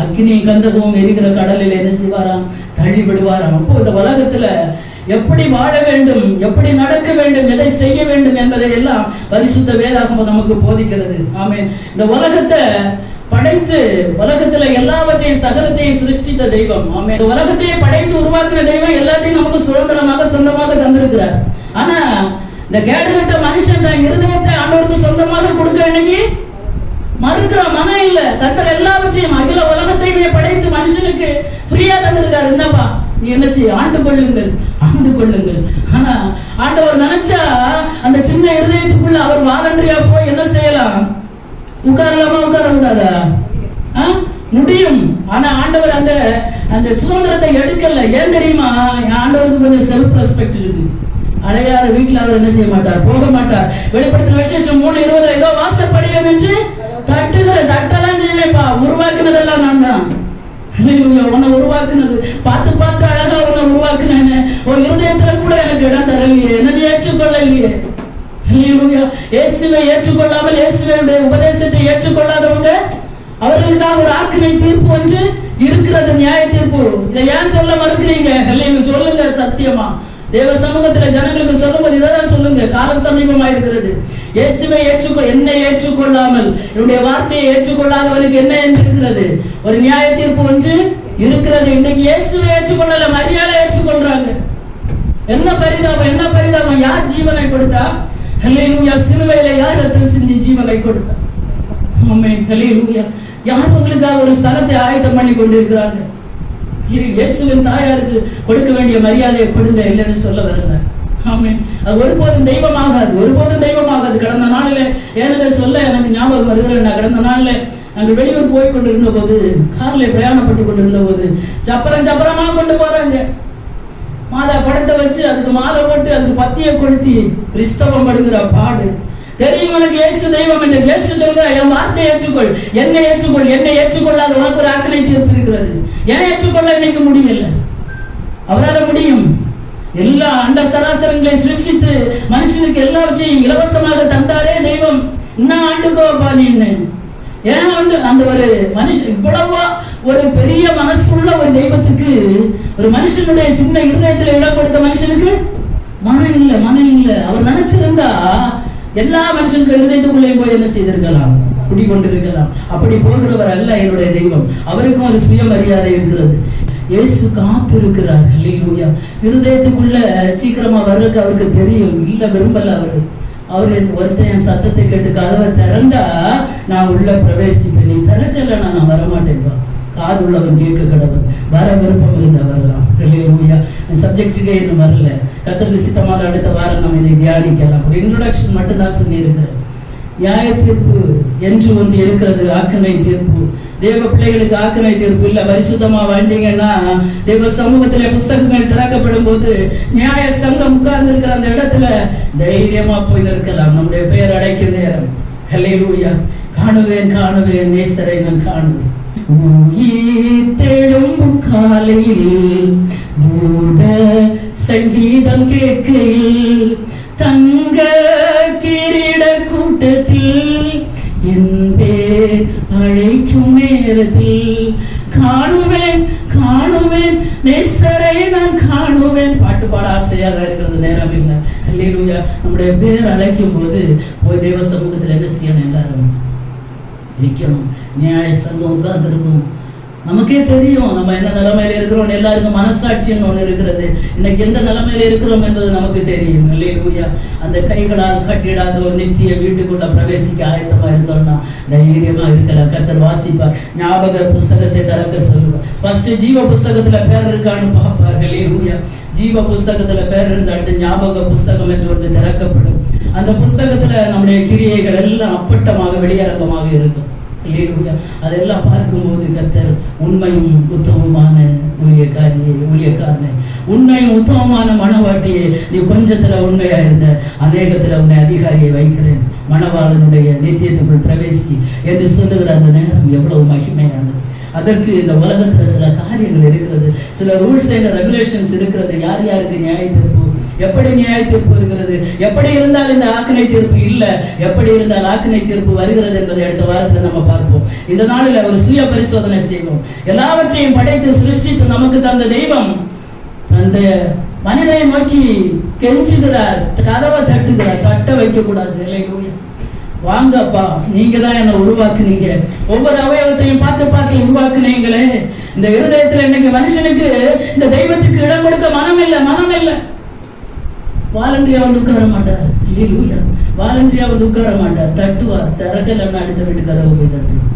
அக்கினி கந்தகமும் எரிகிற கடலில் என்ன செய்வாராம்? தள்ளி விடுவாராம். அப்போ இந்த உலகத்துல எப்படி வாழ வேண்டும், எப்படி நடக்க வேண்டும், எதை செய்ய வேண்டும் என்பதை எல்லாம் பரிசுத்த வேதாகமம் நமக்கு போதிக்கிறது. ஆமென். இந்த உலகத்தை படைத்து உலகத்துல எல்லாவற்றையும் சகலத்தையும் சிருஷ்டித்த தெய்வம். ஆமென். இந்த உலகத்தையே படைத்து உருவாக்குற தெய்வம் எல்லாத்தையும் நமக்கு சுதந்திரமாக சொந்தமாக தந்திருக்கிறார். ஆனா இந்த கேடுகட்ட மனுஷன் தான் இருதயத்தை ஆண்டவருக்கு சொந்தமாக கொடுக்க இன்னைக்கு மறுக்கிற மனம் இல்ல. கர்த்தர் எல்லாவற்றையும் அகில உலகத்தையுமே படைத்து மனுஷனுக்கு ஃப்ரீயா தந்திருக்காரு. என்னப்பா நீ என்ன செய்ய? ஆண்டு கொள்ளுங்கள். ஆனா ஆண்டவர் நினைச்சா அந்த சின்ன இருதயத்துக்குள்ள அவர் வாலண்டரியா போய் என்ன செய்யலாம்? உட்காரலாமா? உட்கார கூடாதா? முடியும். ஆனா ஆண்டவர் அந்த அந்த சுதந்திரத்தை எடுக்கல. ஏன் தெரியுமா? ஆண்டவருக்கு கொஞ்சம் செல்ஃப் ரெஸ்பெக்ட் இருக்கு. அழையாத வீட்டுல அவர் என்ன செய்ய மாட்டார், போக மாட்டார். வெளிப்படுத்தின விசேஷம் 3:20 ஏதோ வாசப்படியும் என்று தட்டெல்லாம் செய்வேப்பா. உருவாக்குனதெல்லாம் நான் தான். உன்னை உருவாக்குனது பார்த்து அழகா உன்னை உருவாக்குனேன். ஒரு இருதயத்துல கூட எனக்கு இடம் தரலையே, என்ன ஏற்றுக்கொள்ளலையே. இயேசுவை ஏற்றுக்கொள்ளாமல் இயேசுவை உபதேசத்தை ஏற்றுக்கொள்ளாதவங்க அவர்களுக்காக ஒரு ஆக்கினை தீர்ப்பு ஒன்று இருக்கிறது. நியாய தீர்ப்பு. இதை ஏன் சொல்ல மறுக்கிறீங்க? சொல்லுங்க. சத்தியமா தேவ சமூகத்துல ஜனங்களுக்கு சொல்லும்போது இதான் சொல்லுங்க. காலம் சமீபமா இருக்கிறது. இயேசுவை ஏற்றுக்கொள், என்னை ஏற்றுக்கொள்ளாமல் என்னுடைய வார்த்தையை ஏற்றுக்கொள்ளாதவனுக்கு என்ன இருக்கிறது? ஒரு நியாய தீர்ப்பு ஒன்று இருக்கிறது. இன்னைக்கு இயேசுவை ஏற்றுக்கொள்ளல, மரியாதை ஏற்றுக்கொள்றாங்க. என்ன பரிதாபம், என்ன பரிதாபம்! யார் ஜீவனை கொடுத்தா? ஹல்லேலூயா! சிலுவையில யார் ரத்தம் சிந்தி ஜீவனை கொடுத்தா? ஆமென், ஹல்லேலூயா! யார் உங்களுக்காக ஒரு ஸ்தலத்தை ஆயத்தம் பண்ணி கொண்டிருக்கிறாங்க? இயேசுவின் தாயாருக்கு கொடுக்க வேண்டிய மரியாதையை கொடுங்க, இல்லைன்னு சொல்ல வரல. ஆமென். அது ஒருபோதும் தெய்வமாகாது, ஒருபோதும் தெய்வமாகாது. கடந்த நாளில் ஏனதை சொல்ல எனக்கு ஞாபகம் வருகிறேன். கடந்த நாளில் நாங்கள் வெளியூர் போய் கொண்டிருந்த போது, காரில் பிரயாணப்பட்டு கொண்டிருந்த போது, சப்பரமா கொண்டு போறாங்க. மாதா படத்தை வச்சு அதுக்கு மாலை போட்டு அதுக்கு பத்திய கொளுத்தி கிறிஸ்தவம் படுகிற பாடு. தெரியும் எனக்கு இயேசு தெய்வம் என்று. இயேசு சொல்கிற, என் வார்த்தையை ஏற்றுக்கொள், என்னை ஏற்றுக்கொள், என்னை ஏற்றுக்கொள்ளாத உனக்கு ஒரு ஆக்கினை தீர்ப்பு இருக்கிறது. ஏன் ஏற்றுக்கொள்ள இன்னைக்கு முடியல? அவரால் முடியும். எல்லா அண்ட சராசரங்களை சிருஷ்டித்து மனுஷனுக்கு எல்லாவற்றையும் இலவசமாக தந்தாரே தெய்வம். இன்னும் ஆண்டுக்கோப்பா நீ ஏன் ஆண்டு? அந்த ஒரு மனுஷன் இவ்வளவா ஒரு பெரிய மனசுள்ள ஒரு தெய்வத்துக்கு ஒரு மனுஷனுடைய சின்ன இருதயத்துல இடம் கொடுத்த மனுஷனுக்கு மனம் இல்லை, மனம் இல்லை. அவர் நினைச்சிருந்தா எல்லா மனுஷனுக்கு இருதயத்துக்குள்ளேயும் போய் என்ன செய்திருக்கலாம்? குடிக்கொண்டிருக்கலாம். அப்படி போகிறவர் அல்ல என்னுடைய தெய்வம். அவருக்கும் ஒரு சுயமரியாதை இருக்கிறது. இயேசு காத்து இருக்கிறார். ஹல்லேலூயா! இருதயத்துக்குள்ள சீக்கிரமா வர்றதுக்கு அவருக்கு தெரியும். இல்ல, விரும்பல. அவர் ஒருத்தன் என் சத்தத்தை கேட்டு கதவை திறந்தா நான் உள்ள பிரவேசிப்பேன், நீ திறக்கல நான் வரமாட்டேன்ப்பா. காது உள்ளவன் கேட்க கடவுள். வர விருப்பம் இருந்தா வரலாம். ஹல்லேலூயா! சப்ஜெக்டுக்கே இன்னும் வரல. கர்த்தருக்கு சித்தமான அடுத்த வாரம் நம்ம இதை தியானிக்கலாம். ஒரு இன்ட்ரோடக்ஷன் மட்டும் தான் சொல்லி இருக்கிறேன். நியாய தீர்ப்பு என்று ஒன்று இருக்கிறது, ஆக்கினை தீர்ப்பு. தேவ பிள்ளைகளுக்கு ஆக்கினை தீர்ப்பு இல்ல. பரிசுத்தமா வாழ்ந்தீங்கன்னா தேவ சமூகத்திலே புஸ்தகங்கள் திறக்கப்படும் போது நியாய சங்கம் உட்கார்ந்து இருக்கிற அந்த இடத்துல தைரியமா போய் நிற்கலாம். நம்முடைய பெயர் அடைக்கும் நேரம். ஹல்லேலூயா! காணுவேன், காணுவேன், நேசரை நான் காணுவேன். உயிர்த்தெழும் காலையில் பூத சங்கீதம் கேட்கையில் தங்க கிரீட கூட்டத்தில் எந்தே அழைக்கும் நேரத்தில் காணுவேன், காணுவேன், நேசரை நான் காணுவேன். பாட்டு பாட ஆசையாக இருக்கிறது, நேரம் இல்லை. ஹல்லேலூயா! நம்முடைய பேர் அழைக்கும் போது போய் தேவ சமூகத்தில் என்ன செய்யணும்? எல்லாரும் நிற்கணும். நியாய சங்கம் உட்கார்ந்துருக்கும். நமக்கே தெரியும் நம்ம என்ன நிலைமையில இருக்கிறோம். எல்லாருக்கும் மனசாட்சின்னு ஒண்ணு இருக்கிறது. இன்னைக்கு எந்த நிலைமையில இருக்கிறோம் என்பது நமக்கு தெரியும். ஹல்லேலூயா! அந்த கைகளால் கட்டிடாத ஒரு நித்திய வீட்டுக்குள்ள பிரவேசிக்க ஆயத்தமா இருந்தோம்னா தைரியமா இருக்கலாம். கர்த்தர் வாசிப்பார். ஞாபக புஸ்தகத்தை திறக்க சொல்லுவார். ஃபர்ஸ்ட் ஜீவ புஸ்தகத்துல பேர் இருக்கான்னு பார்ப்பார். ஹல்லேலூயா! ஜீவ புஸ்தகத்துல பேர் இருந்த அடுத்து ஞாபக புஸ்தகம் என்று ஒன்று திறக்கப்படும். அந்த புஸ்தகத்துல நம்முடைய கிரியைகள் எல்லாம் அப்பட்டமாக வெளியரங்கமாக இருக்கும். அதெல்லாம் பார்க்கும்போது கர்த்தர் உண்மையும் உத்தமமான ஊழியக்காரனே, உண்மையும் உத்தமமான மணவாட்டியே, நீ கொஞ்சத்துல உண்மையா இருந்த, அநேகத்துல உன்னை அதிகாரியை வைக்கிறேன், மணவாளனுடைய நித்தியத்துக்குள் பிரவேசி என்று சொல்லுகிற அந்த நேரம் எவ்வளவு மகிமையானது. அதற்கு இந்த உலகத்துல சில காரியங்கள் இருக்கிறது, சில ரூல்ஸ் அண்ட் ரெகுலேஷன்ஸ் இருக்கிறது. யார் யாருக்கு நியாய தீர்ப்பு, எப்படி நியாய தீர்ப்பு இருக்கிறது, எப்படி இருந்தால் இந்த ஆக்கினை தீர்ப்பு இல்லை, எப்படி இருந்தால் ஆக்கினை தீர்ப்பு வருகிறது என்பதை அடுத்த வாரத்துல நம்ம பார்ப்போம். இந்த நாளில் ஒரு சுய பரிசோதனை செய்வோம். எல்லாவற்றையும் படைத்து சிருஷ்டித்து நமக்கு தந்த தெய்வம் தந்த மனிதனை நோக்கி கெஞ்சுகிறார், கதவை தட்டுகிறார். தட்ட வைக்க கூடாது. ஹல்லேலூயா! வாங்கப்பா, நீங்க தான் என்ன உருவாக்குனீங்க. ஒவ்வொரு அவயவத்தையும் பார்த்து பார்த்து உருவாக்குனீங்களே. இந்த இருதயத்துல இன்னைக்கு மனுஷனுக்கு இந்த தெய்வத்துக்கு இடம் கொடுக்க மனம் இல்லை, மனம் இல்லை. வாலண்டியா வந்து உட்கார மாட்டார். ஹல்லேலூயா! வாலண்டியா வந்து உட்கார மாட்டார். தட்டுவார். திறக்கலன்னா அடுத்த வீட்டு கதவை போய் தட்டுவார்.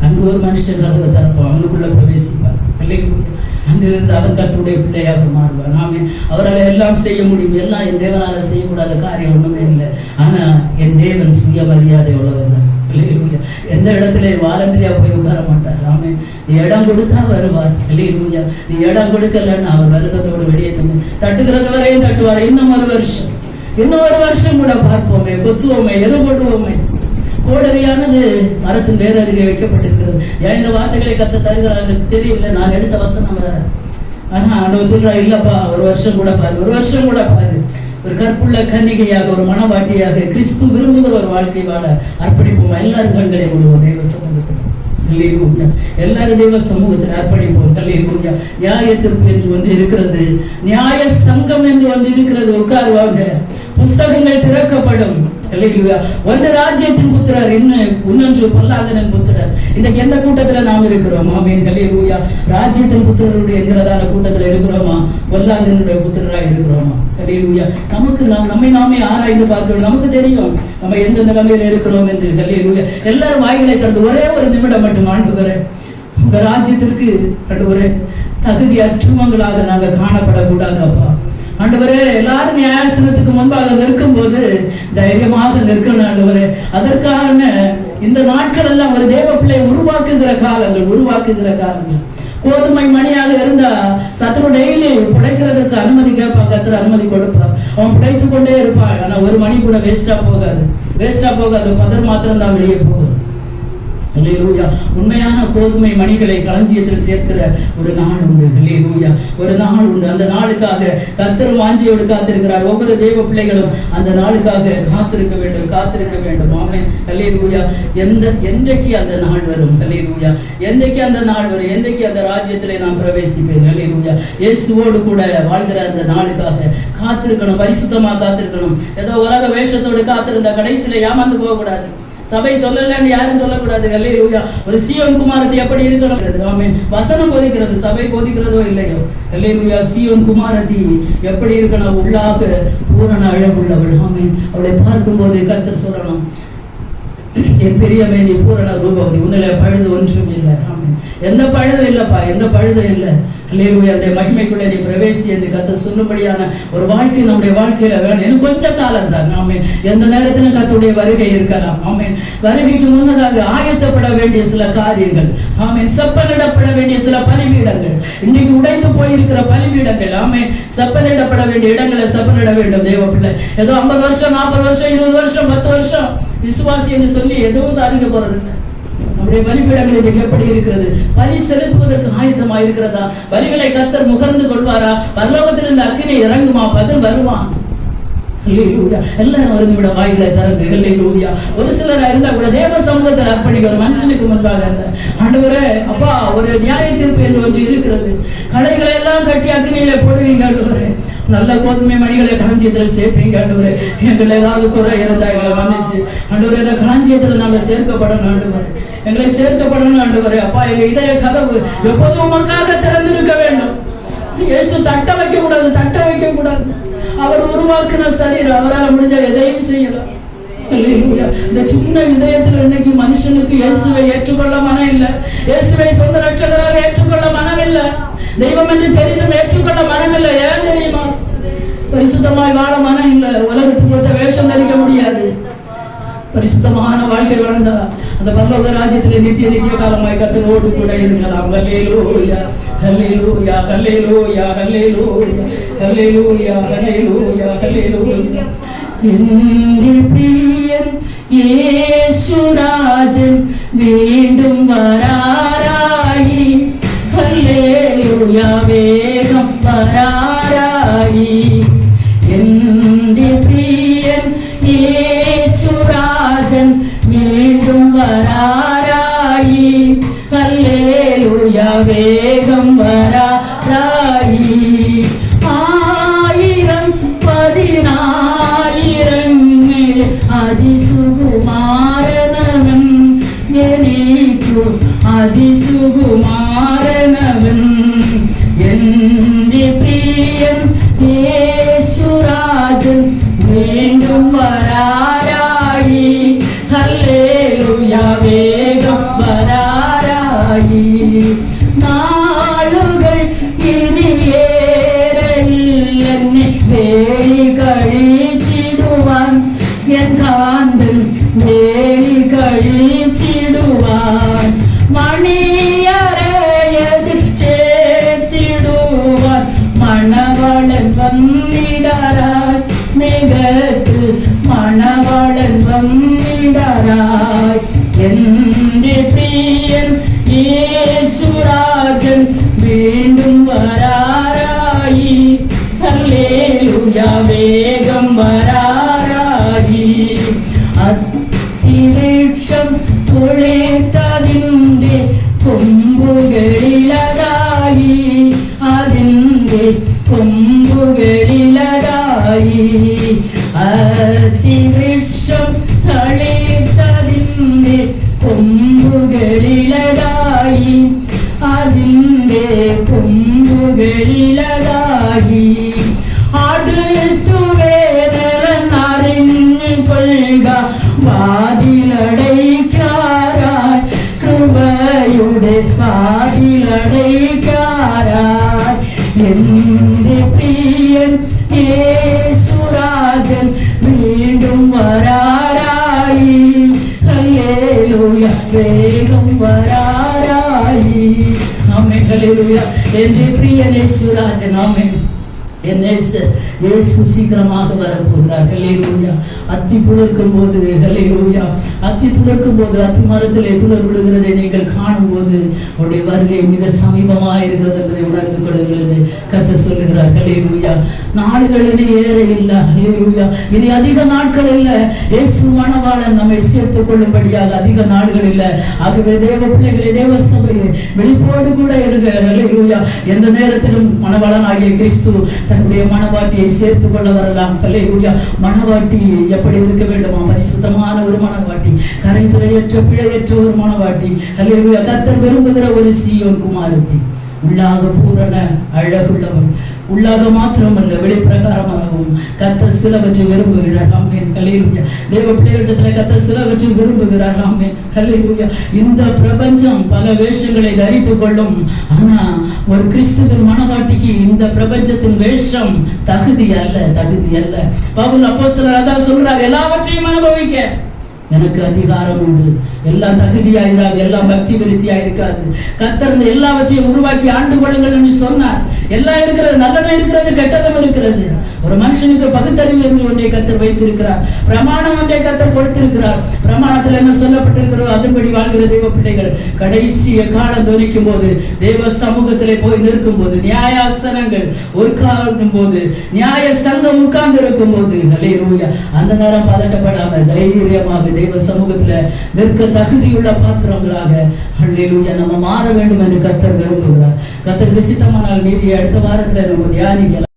அங்கு ஒரு மனுஷன் கதவை திறப்பான், அவனுக்குள்ள பிரவேசிப்பார். ஹல்லேலூயா! அங்கிருந்து அவன் கர்த்தருடைய பிள்ளையாக மாறுவான். நாமே அவரால் எல்லாம் செய்ய முடியும். எல்லாம் என் தேவனால செய்யக்கூடாத காரியம் ஒண்ணுமே இல்லை. ஆனா என் தேவன் சுயமரியாதை உள்ளவர் தான். ஹல்லேலூயா! எந்த இடத்துல வாலண்டியா போய் உட்கார மாட்டார். ஆமே, நீ இடம் கொடுத்தா வருவார். ஹல்லேலூயா! நீ இடம் கொடுக்கலன்னு அவர் வருத்தத்தோடு வெளியே தட்டுகிறது வரையும் தட்டுவார். இன்னும் ஒரு வருஷம் கூட பார்ப்போமே, கொத்துவோமே, எருபடுவோமே. கோடரியானது மரத்தின் வேறு அருகே வைக்கப்பட்டிருக்கிறது. ஏன் இந்த வார்த்தைகளை கத்த தருகிறாங்க தெரியவில்லை. நான் எடுத்த வசனம் வேற. ஆனா ஆண்டவர் சொல்றா, இல்லப்பா, ஒரு வருஷம் கூட பாரு, ஒரு வருஷம் கூட பாரு. ஒரு கற்புள்ள கன்னிகையாக, ஒரு மனவாட்டியாக கிறிஸ்து விரும்புகிற ஒரு வாழ்க்கை வாழ அர்ப்பணிப்போம். எல்லாரும் கண்களை விடுவோம் தேவ சமூகத்தில். ஹல்லேலூயா! எல்லாரும் தேவ சமூகத்தில் அர்ப்பணிப்போம். ஹல்லேலூயா! நியாய தீர்ப்பு என்று ஒன்று இருக்கிறது, நியாய சங்கம் என்று ஒன்று இருக்கிறது. உட்காருவாங்க, புஸ்தகங்கள் திறக்கப்படும். அல்லேலூயா. ஒன்று ராஜ்யத்தின் புத்திரர், இன்னொன்று பொல்லாதனின் புத்திரர். இன்னைக்கு எந்த கூட்டத்துல நாம் இருக்கிறோம்? ஆமென். அல்லேலூயா. ராஜ்யத்தின் புத்திரருடைய என்கிறதான கூட்டத்துல இருக்கிறோமா? பொல்லாதனுடைய புத்திரராக இருக்கிறோமா? அல்லேலூயா. நம்மை நாமே ஆராய்ந்து பார்க்கணும். நமக்கு தெரியும் நம்ம எந்த நிலைமையில இருக்கிறோம் என்று. அல்லேலூயா. எல்லாரும் வாய்களை திறந்து ஒரே ஒரு நிமிடம் மட்டும், ஆண்டவரே உங்க ராஜ்யத்திற்கு ஆண்டவரே தகுதி அற்றுமங்களாக நாங்க காணப்படக்கூடாது அப்பா. ஆண்டவரே எல்லாரும் நியாயாசனத்துக்கு முன்பாக நிற்கும் போது தைரியமாக நிற்கணும் ஆண்டவரே. அதற்கான இந்த நாட்கள் எல்லாம் ஒரு தேவ பிள்ளை உருவாக்குகிற காலங்கள். கோதுமை மணியாக இருந்தா சத்துரு டெய்லி புடைக்கிறதுக்கு அனுமதி கேட்பா, கர்த்தர் அனுமதி கொடுப்பார். அவன் புடைத்து கொண்டே இருப்பான். ஆனா ஒரு மணி கூட வேஸ்டா போகாது. பதர் மாத்திரம் தான் வெளியே போகும். அல்லேலூயா. உண்மையான கோதுமை மணிகளை களஞ்சியத்தில் சேர்க்கிற ஒரு நாள் உண்டு. அல்லேலூயா. ஒரு நாள் உண்டு. அந்த நாளுக்காக கர்த்தர் வாஞ்சையோடு காத்திருக்கிறார். ஒவ்வொரு தேவ பிள்ளைகளும் அந்த நாளுக்காக காத்திருக்க வேண்டும். ஆமென். அல்லேலூயா. என்றைக்கு அந்த நாள் வரும்? அல்லேலூயா. என்றைக்கு அந்த நாள் வரும்? என்றைக்கு அந்த ராஜ்யத்திலே நான் பிரவேசிப்பேன்? அல்லேலூயா. இயேசுவோடு கூட வாழ்கிற அந்த நாளுக்காக காத்திருக்கணும். பரிசுத்தமா காத்திருக்கணும். ஏதோ உலக வேஷத்தோடு காத்திருந்த கடைசியில ஏமாந்து போக கூடாது. சபை சொல்லலன்னு யாரும் சொல்லக்கூடாது. அல்லேலூயா. ஒரு சீயோன் குமாரத்தி எப்படி இருக்கணும்? ஆமென். வசனம் போதிக்கிறது, சபை போதிக்கிறதோ இல்லையோ. அல்லேலூயா. சீயோன் குமாரத்தி எப்படி இருக்கணும்? உள்ளாக பூரண அழகுள்ளவள். ஆமென். அவளை பார்க்கும்போது கர்த்தர் சொல்லணும், என் பெரியமே நீ பூரண ரூபவதி, உன்னில பழுது ஒன்றும் இல்லை. ஆமென். எந்த பழுதும் இல்லப்பா, எந்த பழுதும் இல்லை. அல்லேலூயா. அந்த மகிமைக்குள்ளே நீ பிரவேசி என்று கர்த்தர் சொல்லும்படியான ஒரு வாழ்க்கை நம்முடைய வாழ்க்கையில வேணும். எனக்கு கொஞ்ச காலம் தான். ஆமென். எந்த நேரத்திலும் கர்த்தருடைய வருகை இருக்கலாம். ஆமென். வருகைக்கு முன்னதாக ஆயத்தப்பட வேண்டிய சில காரியங்கள். ஆமென். செப்பனிடப்பட வேண்டிய சில பலிபீடங்கள், இன்னைக்கு உடைந்து போயிருக்கிற பலிபீடங்கள். ஆமென். செப்பனிடப்பட வேண்டிய இடங்களை செப்பனிட வேண்டும் தேவ பிள்ளை. ஏதோ 50 வருஷம் 40 வருஷம் 20 வருஷம் 10 வருஷம் விசுவாசி என்று சொல்லி எதுவும் சாதிக்க போறது இல்லை. நம்முடைய பலிபீடங்கள் இன்றைக்கு எப்படி இருக்கிறது? பலி செலுத்துவதற்கு ஆயத்தமா இருக்கிறதா? பலிகளை கர்த்தர் முகர்ந்து கொள்வாரா? பரலோகத்தில் இந்த அக்கினி இறங்குமா? பதில் வருமா? அல்லேலூயா. எல்லாரும் ஒரு நிமிடம் வாயிலை திறந்து அல்லேலூயா. ஒரு சிலரா இருந்தா கூட தேவ சமூகத்தில் அர்ப்பணிக்க ஒரு மனுஷனுக்கு முன்பாக இருந்த ஆண்டவரே அப்பா, ஒரு நியாய தீர்ப்பு என்று ஒன்று இருக்கிறது. களைகளை எல்லாம் கட்டி அக்கினியில போடுவீங்க ஆண்டவரே. நல்ல கோதுமை மணிகளை களஞ்சியத்தில் சேர்ப்பீங்க ஆண்டவரே. எங்களை ஏதாவது குறை இருந்தா எங்களை மன்னிச்சு ஆண்டவரே, இந்த களஞ்சியத்துல நாங்க சேர்க்கப்படணும் ஆண்டவரே. எங்களை சேர்க்கப்படணும் ஆண்டவரே. அப்பா, எங்க இதய கதவு எப்போதும் உமக்காக திறந்திருக்க வேண்டும். இயேசு தட்ட வைக்க கூடாது. அவர் உருவாக்குன சரீரம், அவரால் முடிஞ்ச எதையும் செய்யலாம். அல்லேலூயா. இந்த சின்ன இதயத்தில் இன்னைக்கு மனுஷனுக்கு இயேசுவை ஏற்றுக்கொள்ள மனம் இல்லை. இயேசுவை சொந்த ரட்சகராக ஏற்றுக்கொள்ள மனம் இல்லை. தெய்வம் என்று தெரிந்தும் ஏற்றுக்கொள்ள மனம் இல்லை. ஏன் தெரியுமா? பரிசுத்தமாய் வாழ மனம் இல்லை. உலகத்துக்கு ஒத்த வேஷம் தரிக்க முடியாது. பரிசுத்தமான வாழ்க்கை வாழ்ந்தா அந்த பரலோக ராஜ்யத்திலே நித்திய காலமாய் கர்த்தரோடு கூட இருக்கலாம். அல்லேலூயா. அல்லேலூயா. அல்லேலூயா. அல்லேலூயா. அல்லேலூயா. அல்லேலூயா. அல்லேலூயா. என் பிரியன் இயேசுராஜன் மீண்டும் வராராயி. அல்லேலூயா. வேகம் வராராயி. என் பிரியன் இயேசுராஜன் மீண்டும் வராராயி. அல்லேலூயா. வேகம் வராராயி. 1000 அதிசுகுமாரனவன் எனக்கும் அதிசுகுமாரனவன். என் பிரியன் இயேசுராஜன் மீண்டும் வராராயி. அல்லேலூயா. வேகம் வராராயி. நாளுகள் இனி என்னை வேலி கழிச்சிடுவான். என் காந்தன் வேலி கழிச்சிடுவான். மணியறையதில் சேர்த்திடுவான். കൊമ്പുകളിലതാകി അടുത്തുവേ കൊള്ളുക വാതിലടയ്ക്കാരായി കൃപയുടെ വാതിലടയ്ക്കാരായി എന്റെ പ്രിയൻ യേശുരാജൻ വീണ്ടും വരാറായി ഹല്ലേലൂയ വേഗം വരാറായി ആമേൻ ഹല്ലേലൂയ എന്റെ പ്രിയൻ യേശുരാജൻ ആമേൻ இயேசு சீக்கிரமாக வரப்போகிறார் ஹல்லேலூயா அத்தி துளிர்க்கும் போது ஹல்லேலூயா அத்தி துளிர்க்கும் போது அத்தி மரத்திலே துளிர் விடுகிறதை நீங்கள் காணும்போது அவருடைய வருகை மிக சமீபமாக இருக்கிறது என்பதை உணர்ந்து கொள்கிறது கர்த்தர் சொல்லுகிறார் ஹல்லேலூயா நாட்கள் இனி ஏற இல்லை ஹல்லேலூயா இனி அதிக நாட்கள் இல்லை இயேசு மணவாளன் நம்மை சேர்த்துக் கொள்ளும்படியாக அதிக நாட்கள் இல்லை ஆகவே தேவ பிள்ளைகளை தேவ சபையை விழிப்போடு கூட இருங்க ஹல்லேலூயா எந்த நேரத்திலும் மணவாளன் ஆகிய கிறிஸ்து தன்னுடைய மணவாட்டியை சேர்த்துக் கொள்ள வரலாம் ஹல்லேலூயா மணவாட்டி எப்படி இருக்க வேண்டுமா பரிசுத்தமான ஒரு மணவாட்டி கரைதுரையற்ற பிழையற்ற ஒரு மணவாட்டி ஹல்லேலூயா கர்த்தர் விரும்புகிற ஒரு சீயோன் குமாரத்தி உள்ளாக பூரண அழகுள்ளவன் உள்ளாக மாத்திரமல்ல வெளிப்பிரகாரமாகவும் கர்த்தர் சிலவற்றை விரும்புகிறார் ஆமென் ஹல்லேலூயா தேவ பிள்ளைகளிடத்துல கர்த்தர் சிலவற்றை விரும்புகிறார் ஆமென் ஹல்லேலூயா இந்த பிரபஞ்சம் பல வேஷங்களை தரித்துக் கொள்ளும் ஆனா ஒரு கிறிஸ்துவின் மணவாட்டிக்கு இந்த பிரபஞ்சத்தின் வேஷம் தகுதி அல்ல பவுல் அப்போஸ்தலர் அதான் சொல்றார் எல்லாவற்றையும் அனுபவிக்க எனக்கு அதிகாரம் உண்டு எல்லாம் தகுதியாயிராது எல்லாம் பக்தி விருத்தியாயிருக்காது கர்த்தர் எல்லாவற்றையும் உருவாக்கி ஆண்டு கொள்ளுங்கள் என்று சொன்னார் எல்லாம் இருக்கிறது நல்லதும் இருக்கிறது கெட்டதும் இருக்கிறது ஒரு மனுஷனுக்கு பகுத்தறிவு என்று ஒன்றை கர்த்தர் வைத்திருக்கிறார் பிரமாணம் ஒன்றை கர்த்தர் கொடுத்திருக்கிறார் பிரமாணத்தில் என்ன சொல்லப்பட்டிருக்கிறதோ அதன்படி வாழ்கிற தேவ பிள்ளைகள் கடைசி காலம் தோனிக்கும் போது தேவ சமூகத்திலே போய் நிற்கும் போது நியாயாசனங்கள் உட்காரும் போது நியாய சங்கம் உட்கார்ந்து இருக்கும் போது ஹல்லேலூயா அந்த நேரம் பதட்டப்படாம தைரியமாக தேவ சமூகத்துல நிற்க தகுதியுள்ள பாத்திரங்களாக ஹல்லேலூயா நம்ம மாற வேண்டும் என்று கர்த்தர் விரும்புகிறார் கர்த்தர் சித்தமானால் மீறி அடுத்த வாரத்துல நம்ம தியானிக்கலாம்.